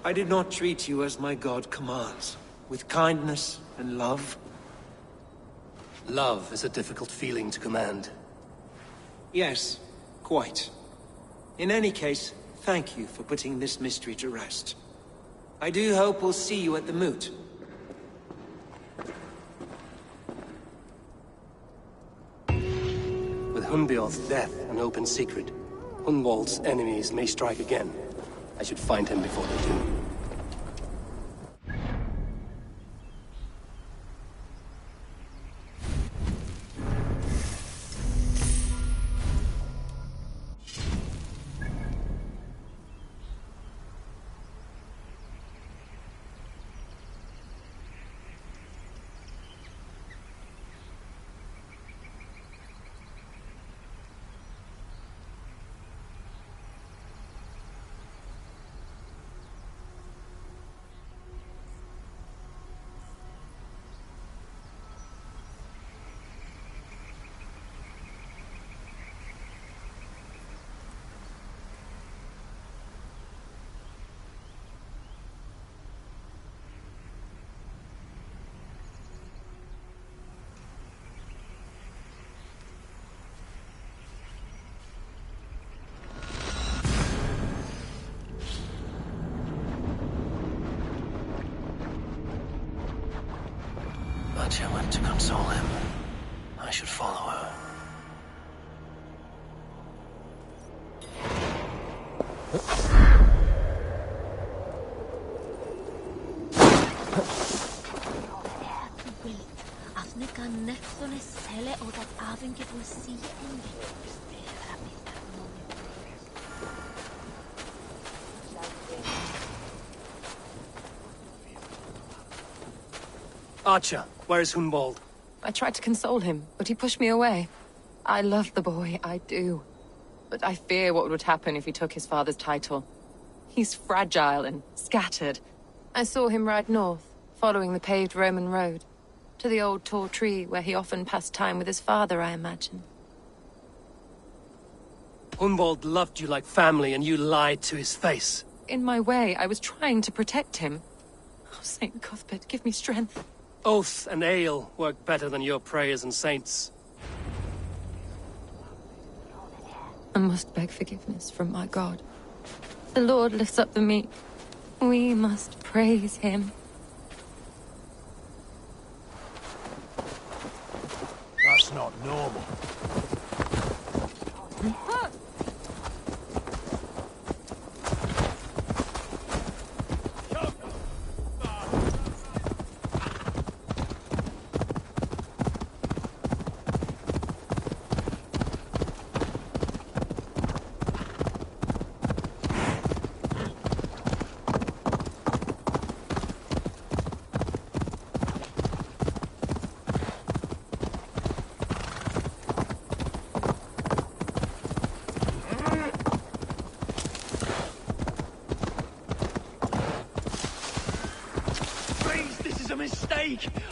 I did not treat you as my god commands, with kindness and love. Love is a difficult feeling to command. Yes, quite. In any case, thank you for putting this mystery to rest. I do hope we'll see you at the moot. With Hunbjorn's death an open secret, Hunwald's enemies may strike again. I should find him before they do. to console him. I should follow her. Archer, where is Hunwald? I tried to console him, but he pushed me away. I love the boy, I do. But I fear what would happen if he took his father's title. He's fragile and scattered. I saw him ride north, following the paved Roman road. To the old tall tree where he often passed time with his father, I imagine. Hunwald loved you like family, and you lied to his face. In my way, I was trying to protect him. Oh, Saint Cuthbert, give me strength. Oath and ale work better than your prayers and saints. I must beg forgiveness from my God. The Lord lifts up the meek. We must praise him. That's not normal.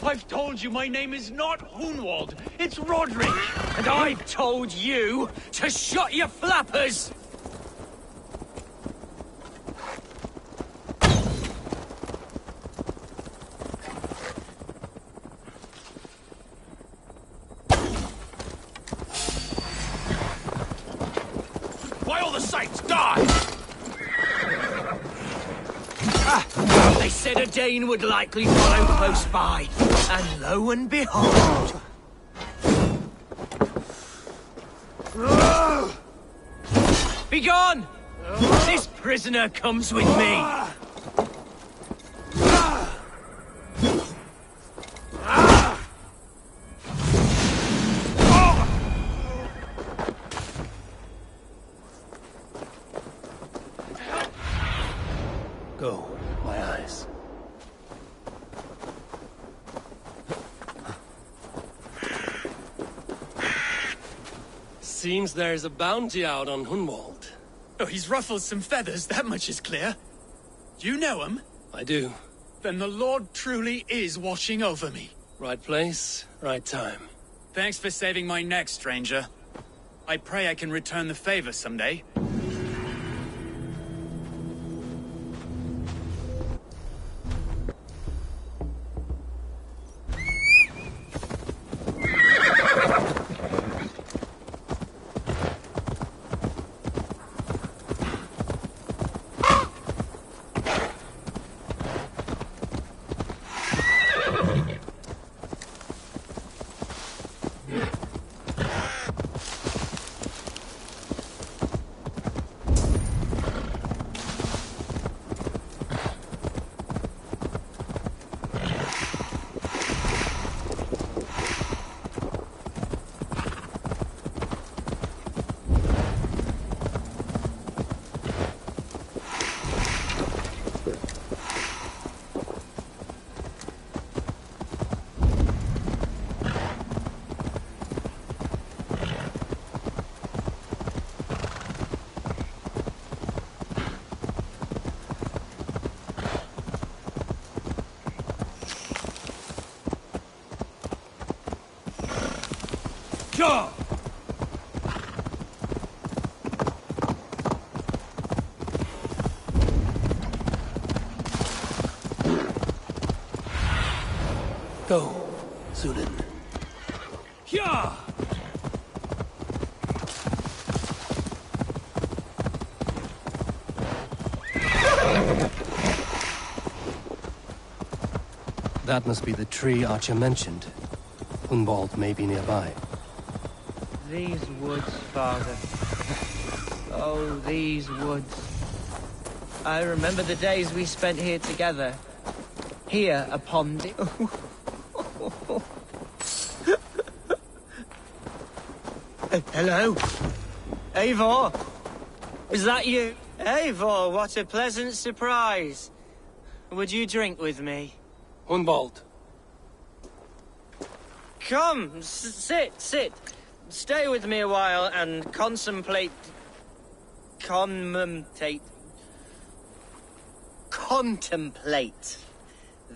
I've told you my name is not Hunwald, it's Roderick! And I've told you to shut your flappers! By all the saints, die! They said a Dane would likely follow close by, and lo and behold... Begone! This prisoner comes with me! Go, my eyes. Seems there's a bounty out on Hunwald. Oh, he's ruffled some feathers, that much is clear. Do you know him? I do. Then the Lord truly is watching over me. Right place, right time. Thanks for saving my neck, stranger. I pray I can return the favor someday. Go! Go, Zulin. Yeah! That must be the tree Archer mentioned. Hunwald may be nearby. These woods, Father. Oh, these woods. I remember the days we spent here together. Here upon the... Hello? Eivor? Is that you? Eivor, what a pleasant surprise. Would you drink with me? Hunwald. Come, sit. Stay with me a while and contemplate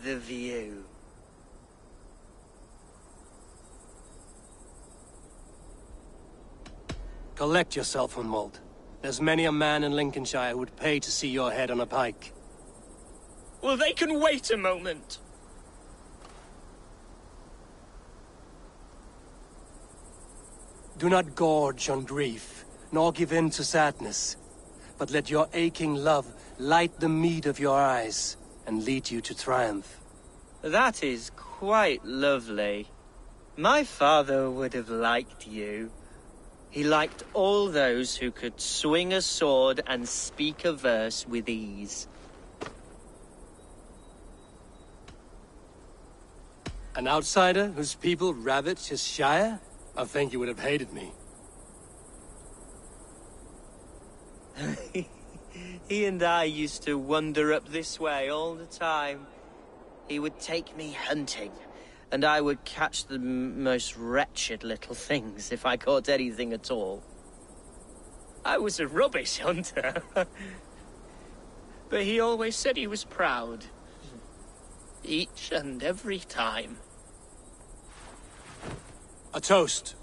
the view. Collect yourself, Hunwald. There's many a man in Lincolnshire who would pay to see your head on a pike. Well, they can wait a moment. Do not gorge on grief, nor give in to sadness, but let your aching love light the mead of your eyes and lead you to triumph. That is quite lovely. My father would have liked you. He liked all those who could swing a sword and speak a verse with ease. An outsider whose people ravaged his shire? I think you would have hated me. He and I used to wander up this way all the time. He would take me hunting, and I would catch the most wretched little things if I caught anything at all. I was a rubbish hunter. But he always said he was proud. Each and every time. A toast.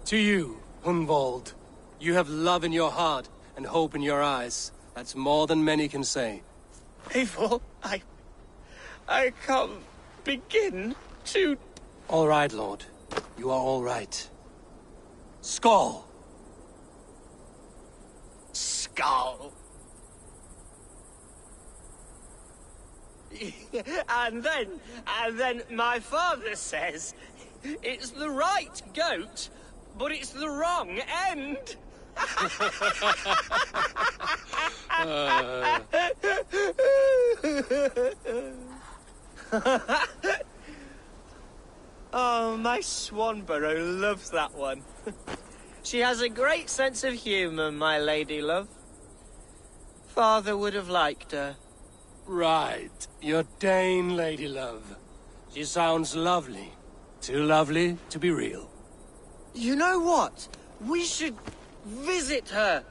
To you, Hunwald. You have love in your heart and hope in your eyes. That's more than many can say. Eivor, I can't begin to... All right, Lord. You are all right. Skull! Skull. And then my father says, it's the right goat, but it's the wrong end. Oh, my Swanborough loves that one. She has a great sense of humour, my lady love. Father would have liked her. Right. Your Dane lady love. She sounds lovely. Too lovely to be real. You know what? We should visit her.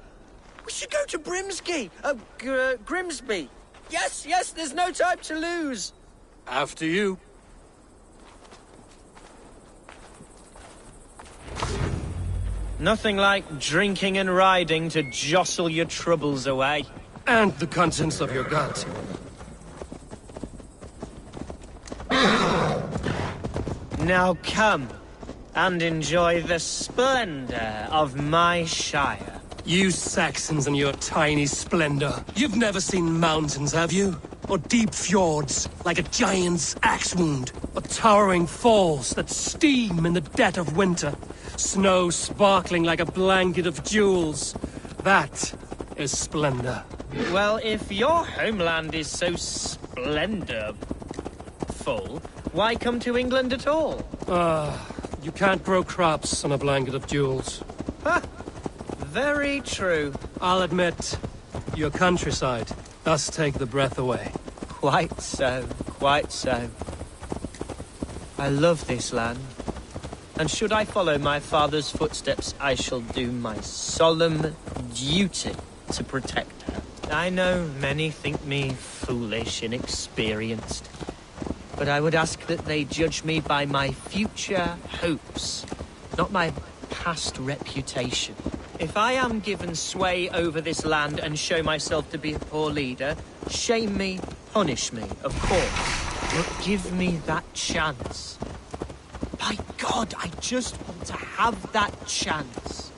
We should go to Grimsby. Yes, there's no time to lose. After you. Nothing like drinking and riding to jostle your troubles away. And the contents of your gut. Now come and enjoy the splendor of my shire. You Saxons and your tiny splendor. You've never seen mountains, have you? Or deep fjords, like a giant's axe wound? Or towering falls that steam in the dead of winter? Snow sparkling like a blanket of jewels? That is splendor. Well, if your homeland is so splendorful, why come to England at all? You can't grow crops on a blanket of jewels. Ha! Very true. I'll admit, your countryside does take the breath away. Quite so, quite so. I love this land. And should I follow my father's footsteps, I shall do my solemn duty to protect her. I know many think me foolish, inexperienced. But I would ask that they judge me by my future hopes, not my past reputation. If I am given sway over this land and show myself to be a poor leader, shame me, punish me, of course. But give me that chance. By God, I just want to have that chance.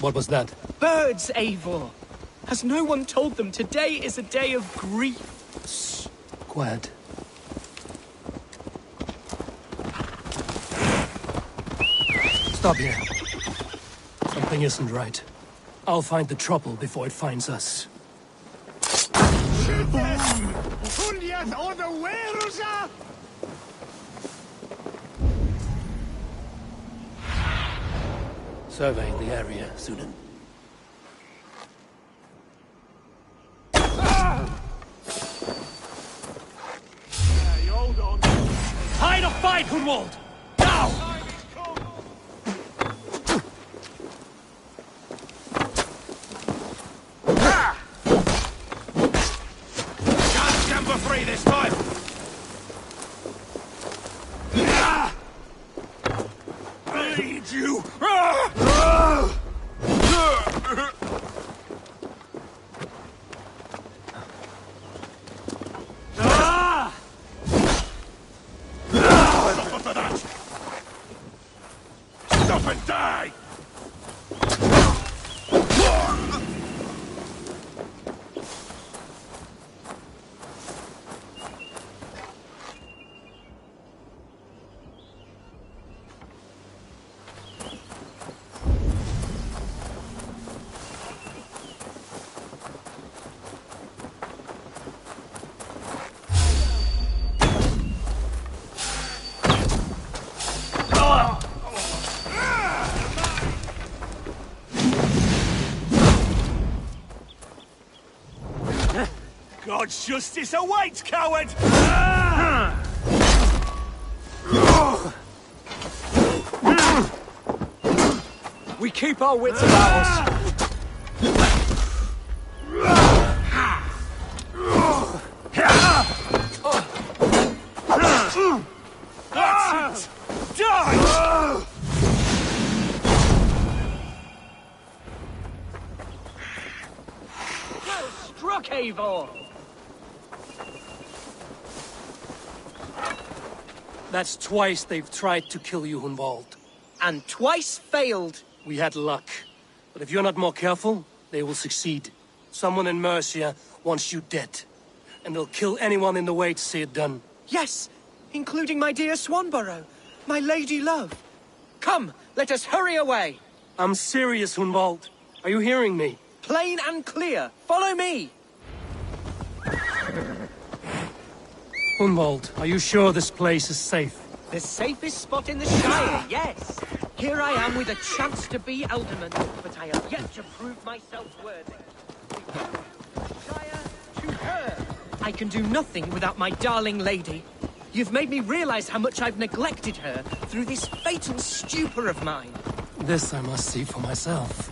What was that? Birds, Eivor! Has no one told them today is a day of grief? Shh. Quiet. Stop here. Something isn't right. I'll find the trouble before it finds us. Surveying the area, Sunan. Hide or fight, Hunwald! Now! Can't stand for free this time! Bleed you! For that! Stop and die! God's justice awaits, coward! We keep our wits about us. That's it! Die! Well struck, Eivor! That's twice they've tried to kill you, Hunwald. And twice failed. We had luck. But if you're not more careful, they will succeed. Someone in Mercia wants you dead. And they'll kill anyone in the way to see it done. Yes, including my dear Swanborough, my lady love. Come, let us hurry away. I'm serious, Hunwald. Are you hearing me? Plain and clear. Follow me. Hunwald, are you sure this place is safe? The safest spot in the Shire, yes. Here I am with a chance to be Alderman, but I have yet to prove myself worthy. Shire to her. I can do nothing without my darling lady. You've made me realize how much I've neglected her through this fatal stupor of mine. This I must see for myself.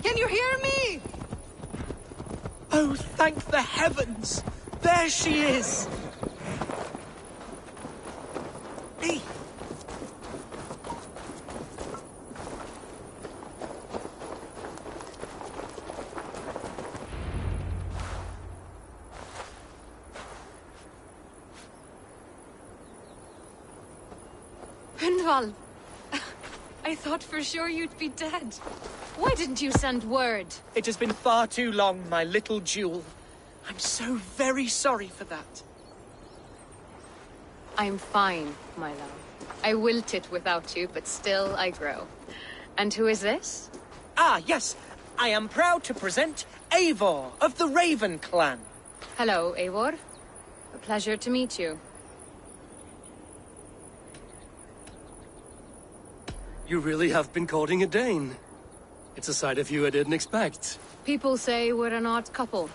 Can you hear me? Oh, thank the heavens! There she is! Hey! Hunwald, I thought for sure you'd be dead. Why didn't you send word? It has been far too long, my little jewel. I'm so very sorry for that. I'm fine, my love. I wilted without you, but still I grow. And who is this? Ah, yes. I am proud to present Eivor of the Raven clan. Hello, Eivor. A pleasure to meet you. You really have been courting a Dane. It's a side of you I didn't expect. People say we're an odd couple.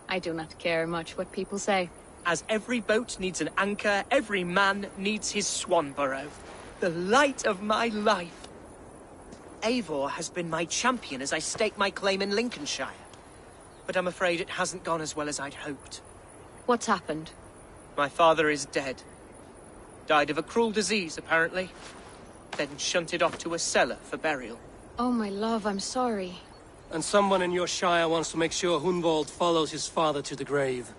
I do not care much what people say. As every boat needs an anchor, every man needs his Swanborough. The light of my life. Eivor has been my champion as I stake my claim in Lincolnshire. but I'm afraid it hasn't gone as well as I'd hoped. What's happened? My father is dead. Died of a cruel disease, apparently. Then shunted off to a cellar for burial. Oh, my love, I'm sorry. And someone in your shire wants to make sure Hunwald follows his father to the grave.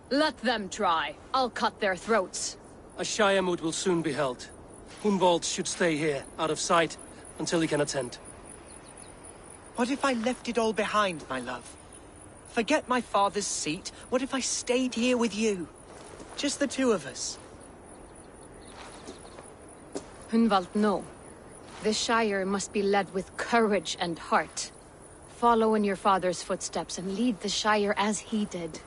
Let them try. I'll cut their throats. A shire moot will soon be held. Hunwald should stay here, out of sight, until he can attend. What if I left it all behind, my love? Forget my father's seat. What if I stayed here with you? Just the two of us. Hunwald, no. This Shire must be led with courage and heart. Follow in your father's footsteps and lead the Shire as he did.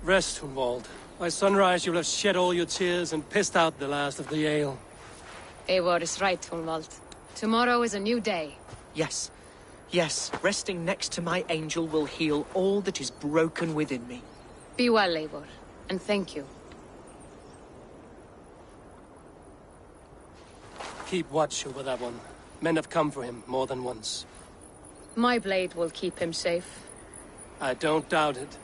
Rest, Hunwald. By sunrise you'll have shed all your tears and pissed out the last of the ale. Eivor is right, Hunwald. Tomorrow is a new day. Yes. Yes, resting next to my angel will heal all that is broken within me. Be well, Eivor, and thank you. Keep watch over that one. Men have come for him more than once. My blade will keep him safe. I don't doubt it.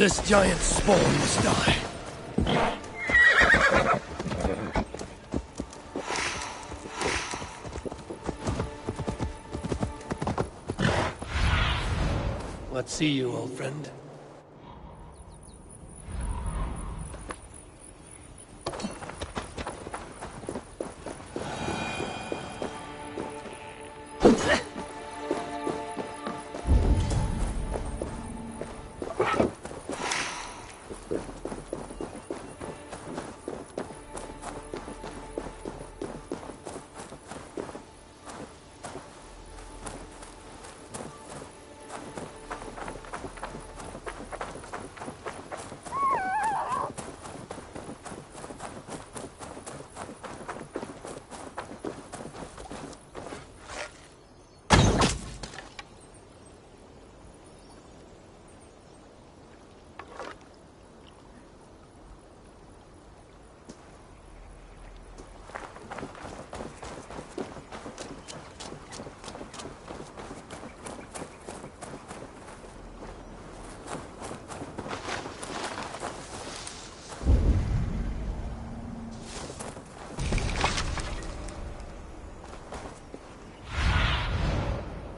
This giant spawn must die. What see you, old friend?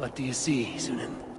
What do you see, Sunan?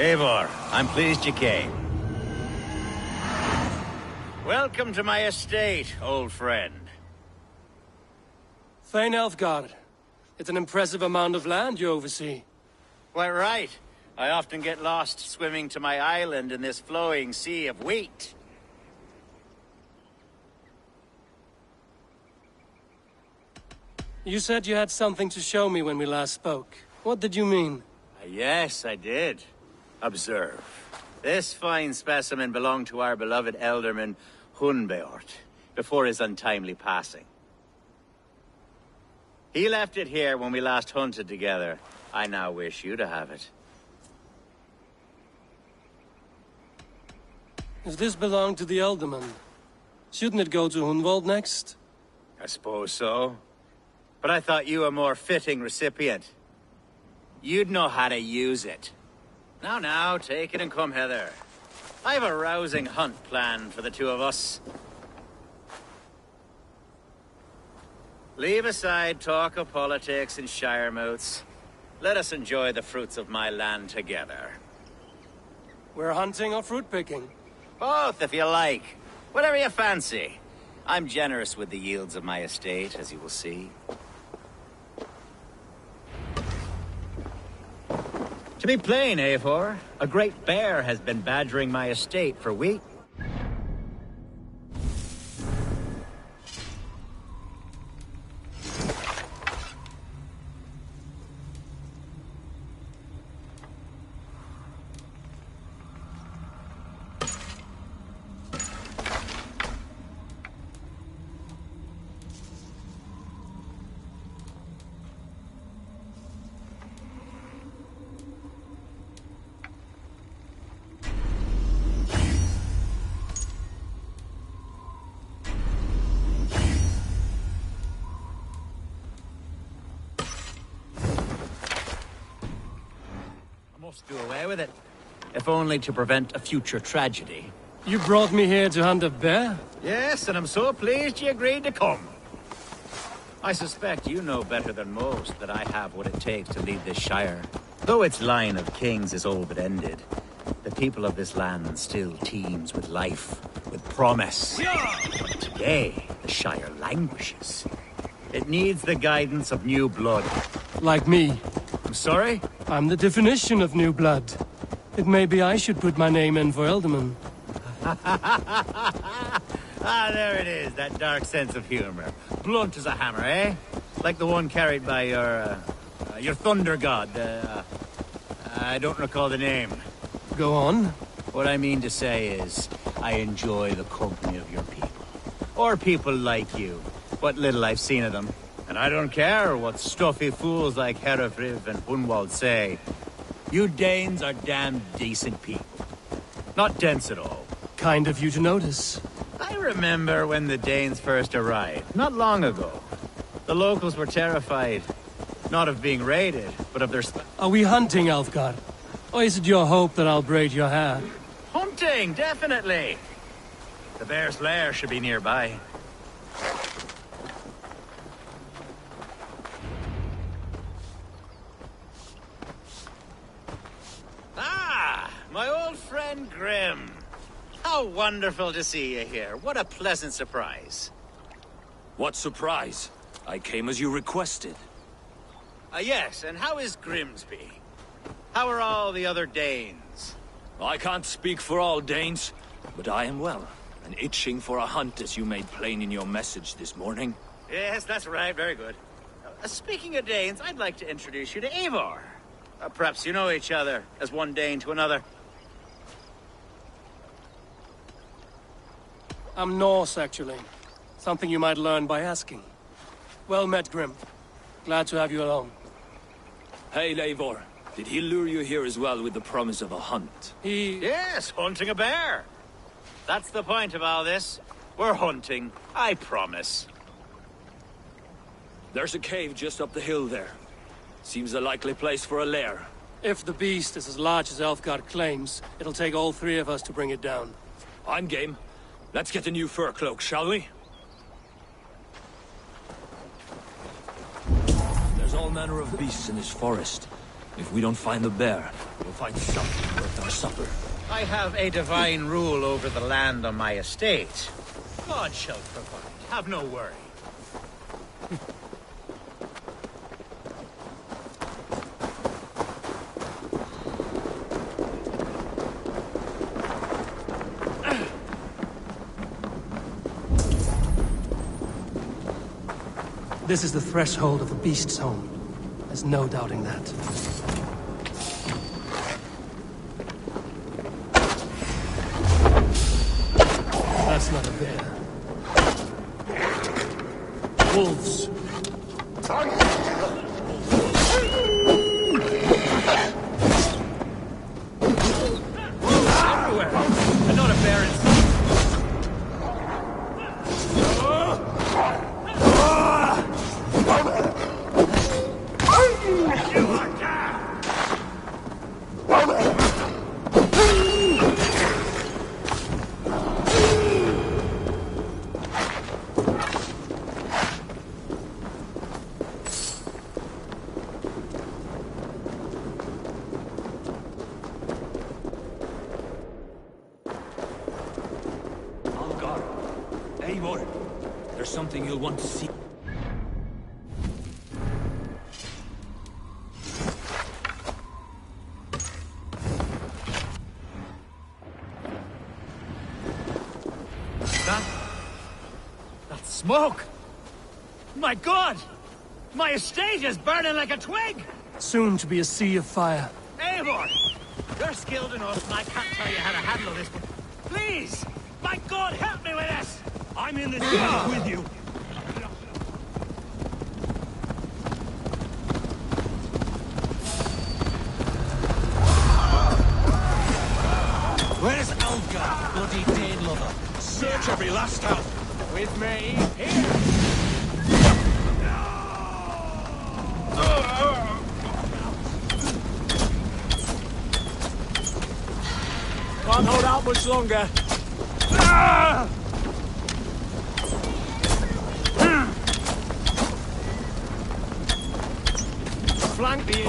Eivor, I'm pleased you came. Welcome to my estate, old friend. Thane Elfgard. It's an impressive amount of land you oversee. Quite right. I often get lost swimming to my island in this flowing sea of wheat. You said you had something to show me when we last spoke. What did you mean? Yes, I did. Observe. This fine specimen belonged to our beloved elderman, Hunbeort, before his untimely passing. He left it here when we last hunted together. I now wish you to have it. If this belonged to the Elderman, shouldn't it go to Hunwald next? I suppose so. But I thought you a more fitting recipient. You'd know how to use it. Now, take it and come hither. I have a rousing hunt planned for the two of us. Leave aside talk of politics and shire moots. Let us enjoy the fruits of my land together. We're hunting or fruit picking? Both, if you like. Whatever you fancy. I'm generous with the yields of my estate, as you will see. To be plain, Eivor, a great bear has been badgering my estate for weeks. Do away with it, if only to prevent a future tragedy. You brought me here to hunt a bear? Yes, and I'm so pleased you agreed to come. I suspect you know better than most that I have what it takes to lead this shire. Though its line of kings is all but ended, the people of this land still teems with life, with promise. Today, the shire languishes. It needs the guidance of new blood. Like me. I'm sorry? I'm the definition of new blood. It may be I should put my name in for Elderman. There it is, that dark sense of humor. Blunt as a hammer, eh? Like the one carried by your thunder god. I don't recall the name. Go on. What I mean to say is, I enjoy the company of your people. Or people like you. What little I've seen of them. And I don't care what stuffy fools like Herefriv and Hunwald say. You Danes are damn decent people. Not dense at all. Kind of you to notice. I remember when the Danes first arrived, not long ago. The locals were terrified. Not of being raided, but of their... Are we hunting, Elfgard? Or is it your hope that I'll braid your hair? Hunting, definitely! The bear's lair should be nearby. How wonderful to see you here. What a pleasant surprise. What surprise? I came as you requested. Yes, and how is Grimsby? How are all the other Danes? I can't speak for all Danes, but I am well, and itching for a hunt as you made plain in your message this morning. Yes, that's right. Very good. Speaking of Danes, I'd like to introduce you to Eivor. Perhaps you know each other, as one Dane to another. I'm Norse, actually. Something you might learn by asking. Well met, Grim. Glad to have you along. Hey, Eivor. Did he lure you here as well with the promise of a hunt? Yes, hunting a bear. That's the point of all this. We're hunting, I promise. There's a cave just up the hill there. Seems a likely place for a lair. If the beast is as large as Elfgard claims, it'll take all three of us to bring it down. I'm game. Let's get a new fur cloak, shall we? There's all manner of beasts in this forest. If we don't find the bear, we'll find something worth our supper. I have a divine rule over the land on my estate. God shall provide. Have no worry. This is the threshold of the beast's home. There's no doubting that. That's not a bear. Wolves. Everywhere! And not a bear in sight. Eivor, there's something you'll want to see. That smoke! My God! My estate is burning like a twig! Soon to be a sea of fire. Eivor! You're skilled enough, and I can't tell you how to handle this, but please! My God, help me with this! I'm in this with you! Where's Elgar, bloody Dane lover? Search every last house. With me, here! Can't hold out much longer. Flank the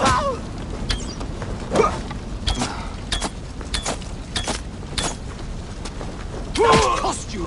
Costume!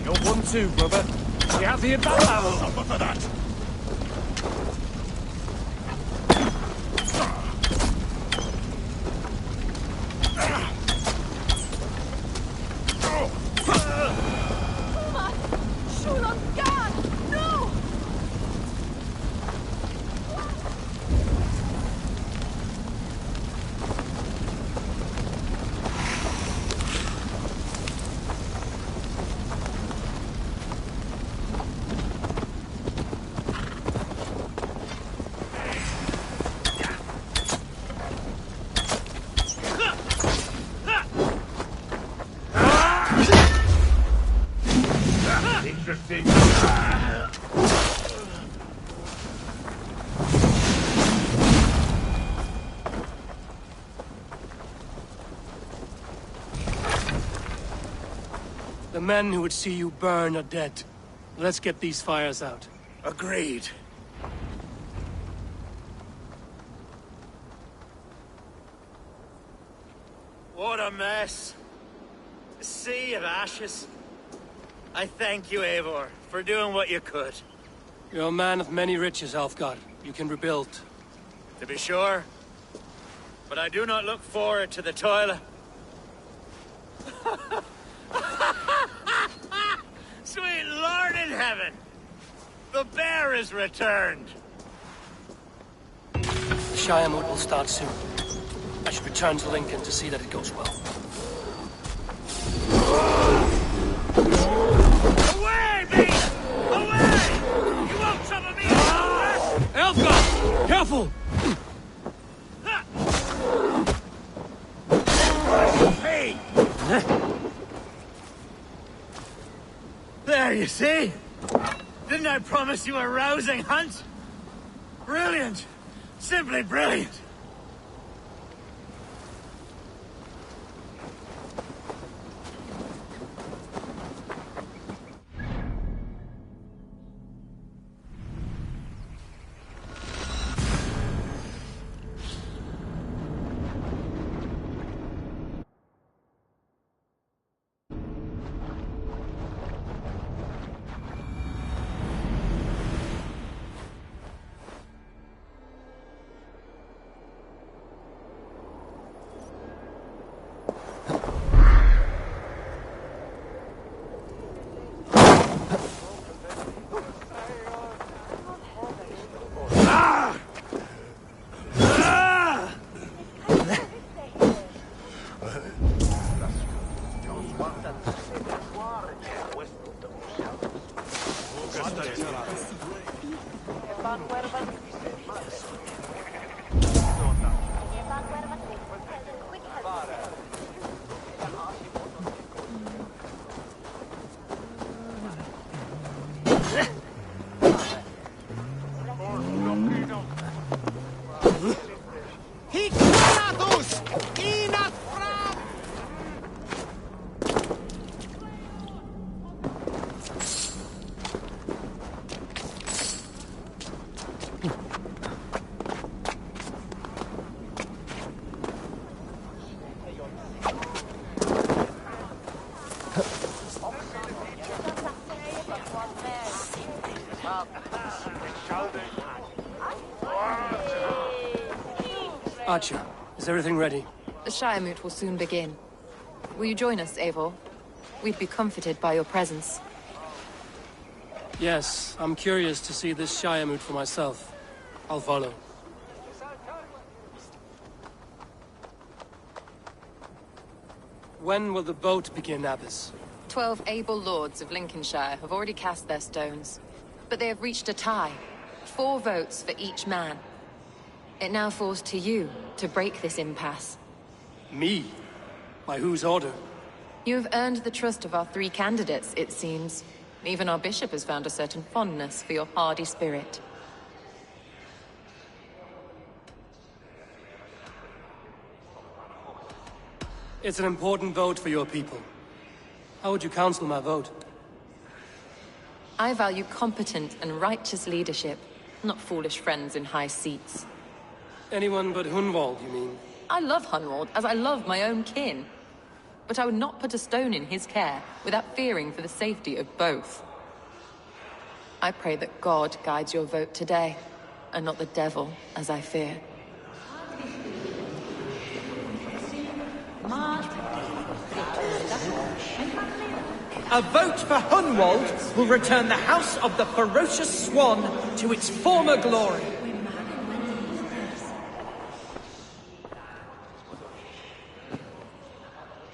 You're 1-2, brother. You have the advantage. Suffer for that! Interesting. The men who would see you burn are dead. Let's get these fires out. Agreed. What a mess. A sea of ashes. I thank you, Eivor, for doing what you could. You're a man of many riches, Alfgar. You can rebuild. To be sure. But I do not look forward to the toil. Sweet Lord in heaven! The bear is returned! The Shire mood will start soon. I should return to Lincoln to see that it goes well. Away, beast! Away! You won't trouble me! Elfgar! Careful! Hey! There, you see? Didn't I promise you a rousing hunt? Brilliant! Simply brilliant! Archer, is everything ready? The Shire moot will soon begin. Will you join us, Eivor? We'd be comforted by your presence. Yes, I'm curious to see this Shire moot for myself. I'll follow. When will the vote begin, Abbess? 12 able lords of Lincolnshire have already cast their stones, but they have reached a tie. 4 votes for each man. It now falls to you to break this impasse. Me? By whose order? You have earned the trust of our 3 candidates, it seems. Even our bishop has found a certain fondness for your hardy spirit. It's an important vote for your people. How would you counsel my vote? I value competent and righteous leadership, not foolish friends in high seats. Anyone but Hunwald, you mean? I love Hunwald, as I love my own kin. But I would not put a stone in his care without fearing for the safety of both. I pray that God guides your vote today, and not the devil, as I fear. A vote for Hunwald will return the House of the Ferocious Swan to its former glory.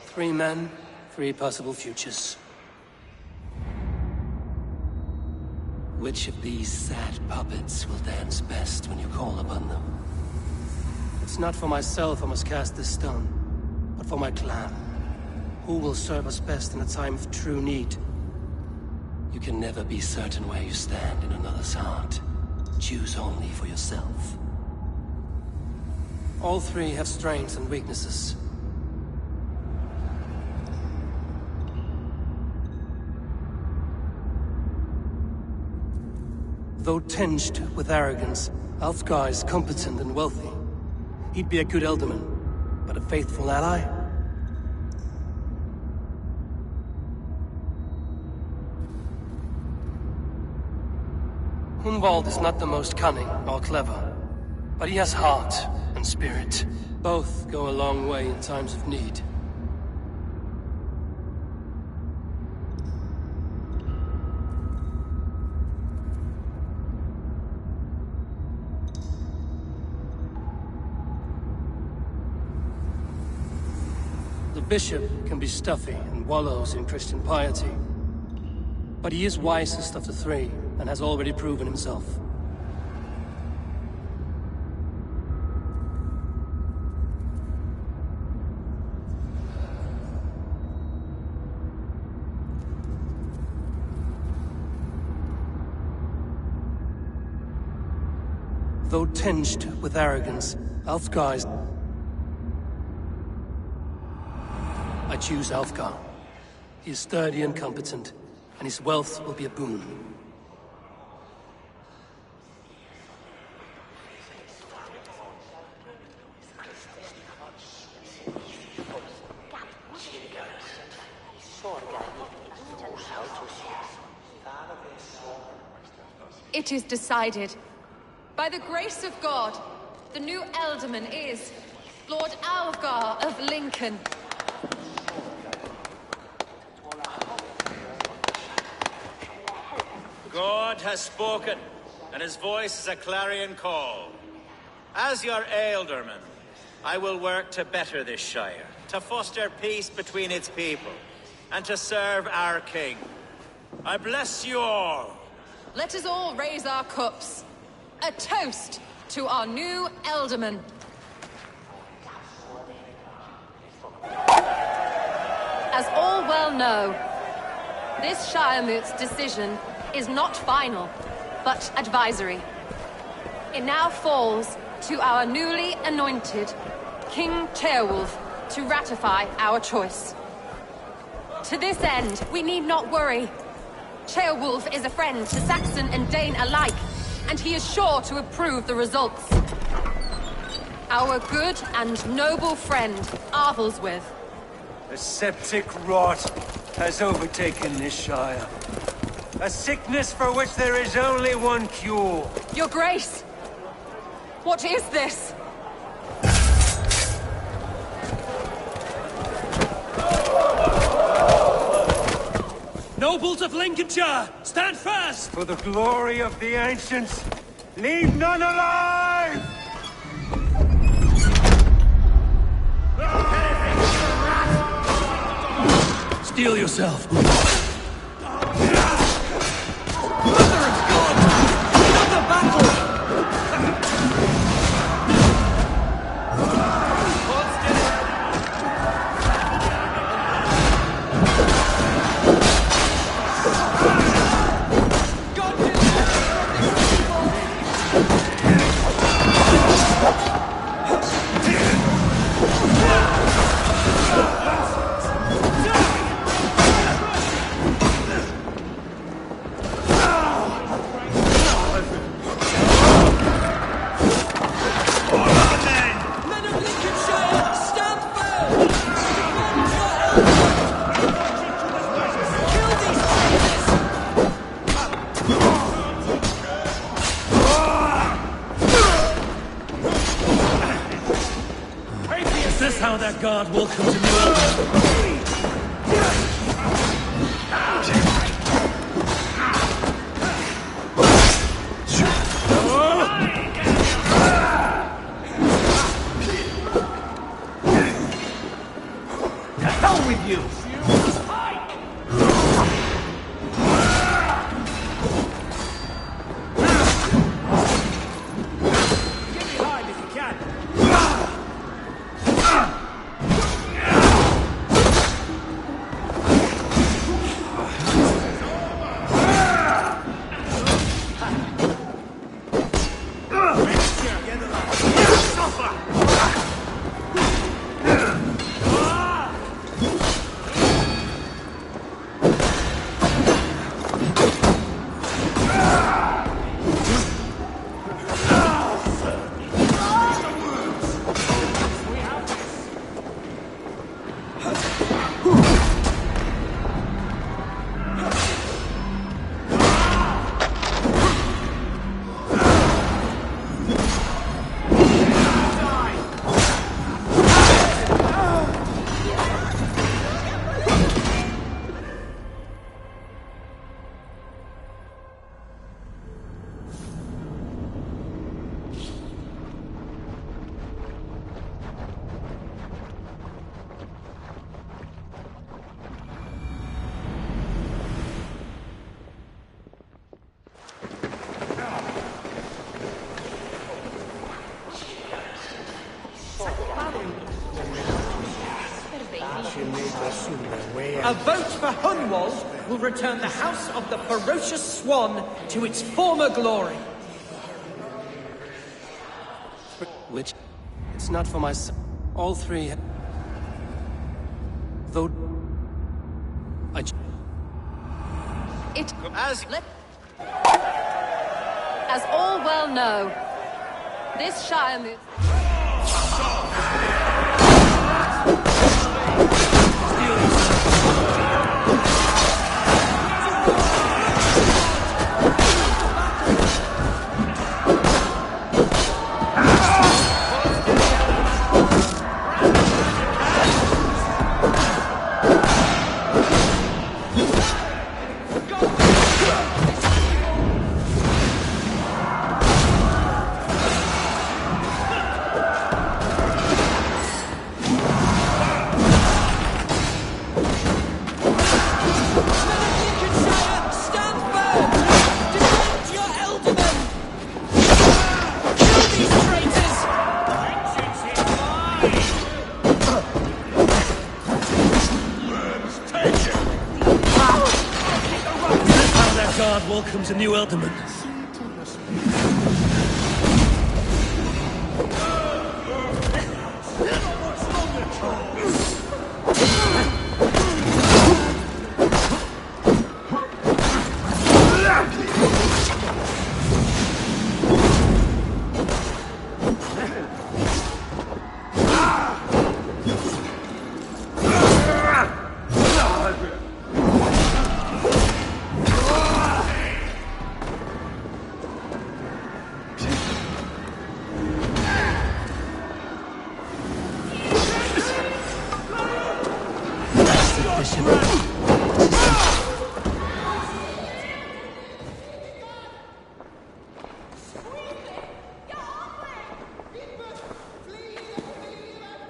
Three men, 3 possible futures. Which of these sad puppets will dance best when you call upon them? It's not for myself I must cast this stone, but for my clan. Who will serve us best in a time of true need? You can never be certain where you stand in another's heart. Choose only for yourself. All 3 have strengths and weaknesses. Though tinged with arrogance, Alfgar is competent and wealthy. He'd be a good ealdorman, but a faithful ally? Hunwald is not the most cunning or clever, but he has heart and spirit. Both go a long way in times of need. The bishop can be stuffy and wallows in Christian piety, but he is wisest of the three and has already proven himself. Though tinged with arrogance, Alfgar is... I choose Alfgar. He is sturdy and competent, and his wealth will be a boon. It is decided. By the grace of God, the new Ealdorman is Lord Alfgar of Lincoln. God has spoken, and his voice is a clarion call. As your Ealdorman, I will work to better this Shire, to foster peace between its people, and to serve our king. I bless you all. Let us all raise our cups. A toast to our new Ealdorman. As all well know, this Shiremoot's decision is not final, but advisory. It now falls to our newly anointed King Ceolwulf to ratify our choice. To this end, we need not worry. Ceolwulf is a friend to Saxon and Dane alike, and he is sure to approve the results. Our good and noble friend, Arthelswith. A septic rot has overtaken this Shire. A sickness for which there is only one cure. Your Grace! What is this? Nobles of Lincolnshire, stand fast! For the glory of the ancients, leave none alive! Steel yourself. How that guard will come to The hell with you! Get behind if you can! A vote for Hunwald will return the House of the Ferocious Swan to its former glory. Which? It's not for my son. All three. Though. As all well know, this Shire moves. God welcomes a new Elderman.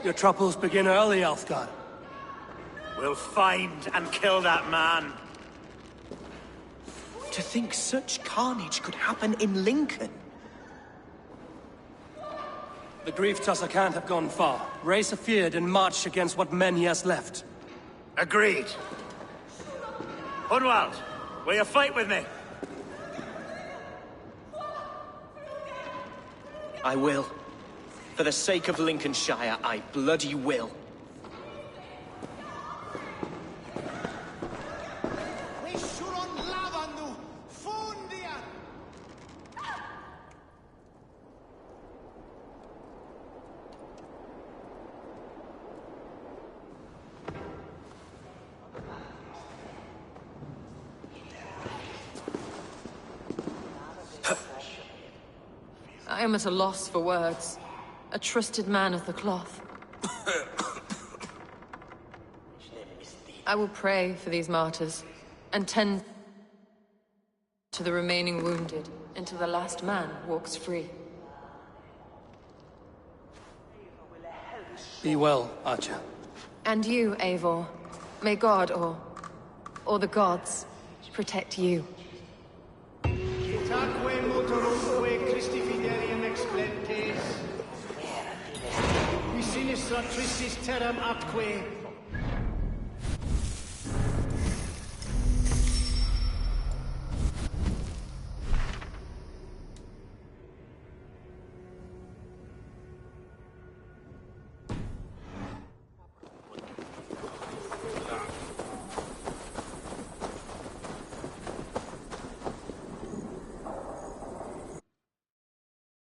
Your troubles begin early, Elfgard. We'll find and kill that man. To think such carnage could happen in Lincoln. The grief tusser can't have gone far. Raise a feared and march against what men he has left. Agreed. Hunwald, will you fight with me? I will. For the sake of Lincolnshire, I bloody will. I am at a loss for words. A trusted man of the cloth. I will pray for these martyrs, and tend to the remaining wounded until the last man walks free. Be well, Archer. And you, Eivor. May God, or the gods, protect you. Sinistra tristis terram atque,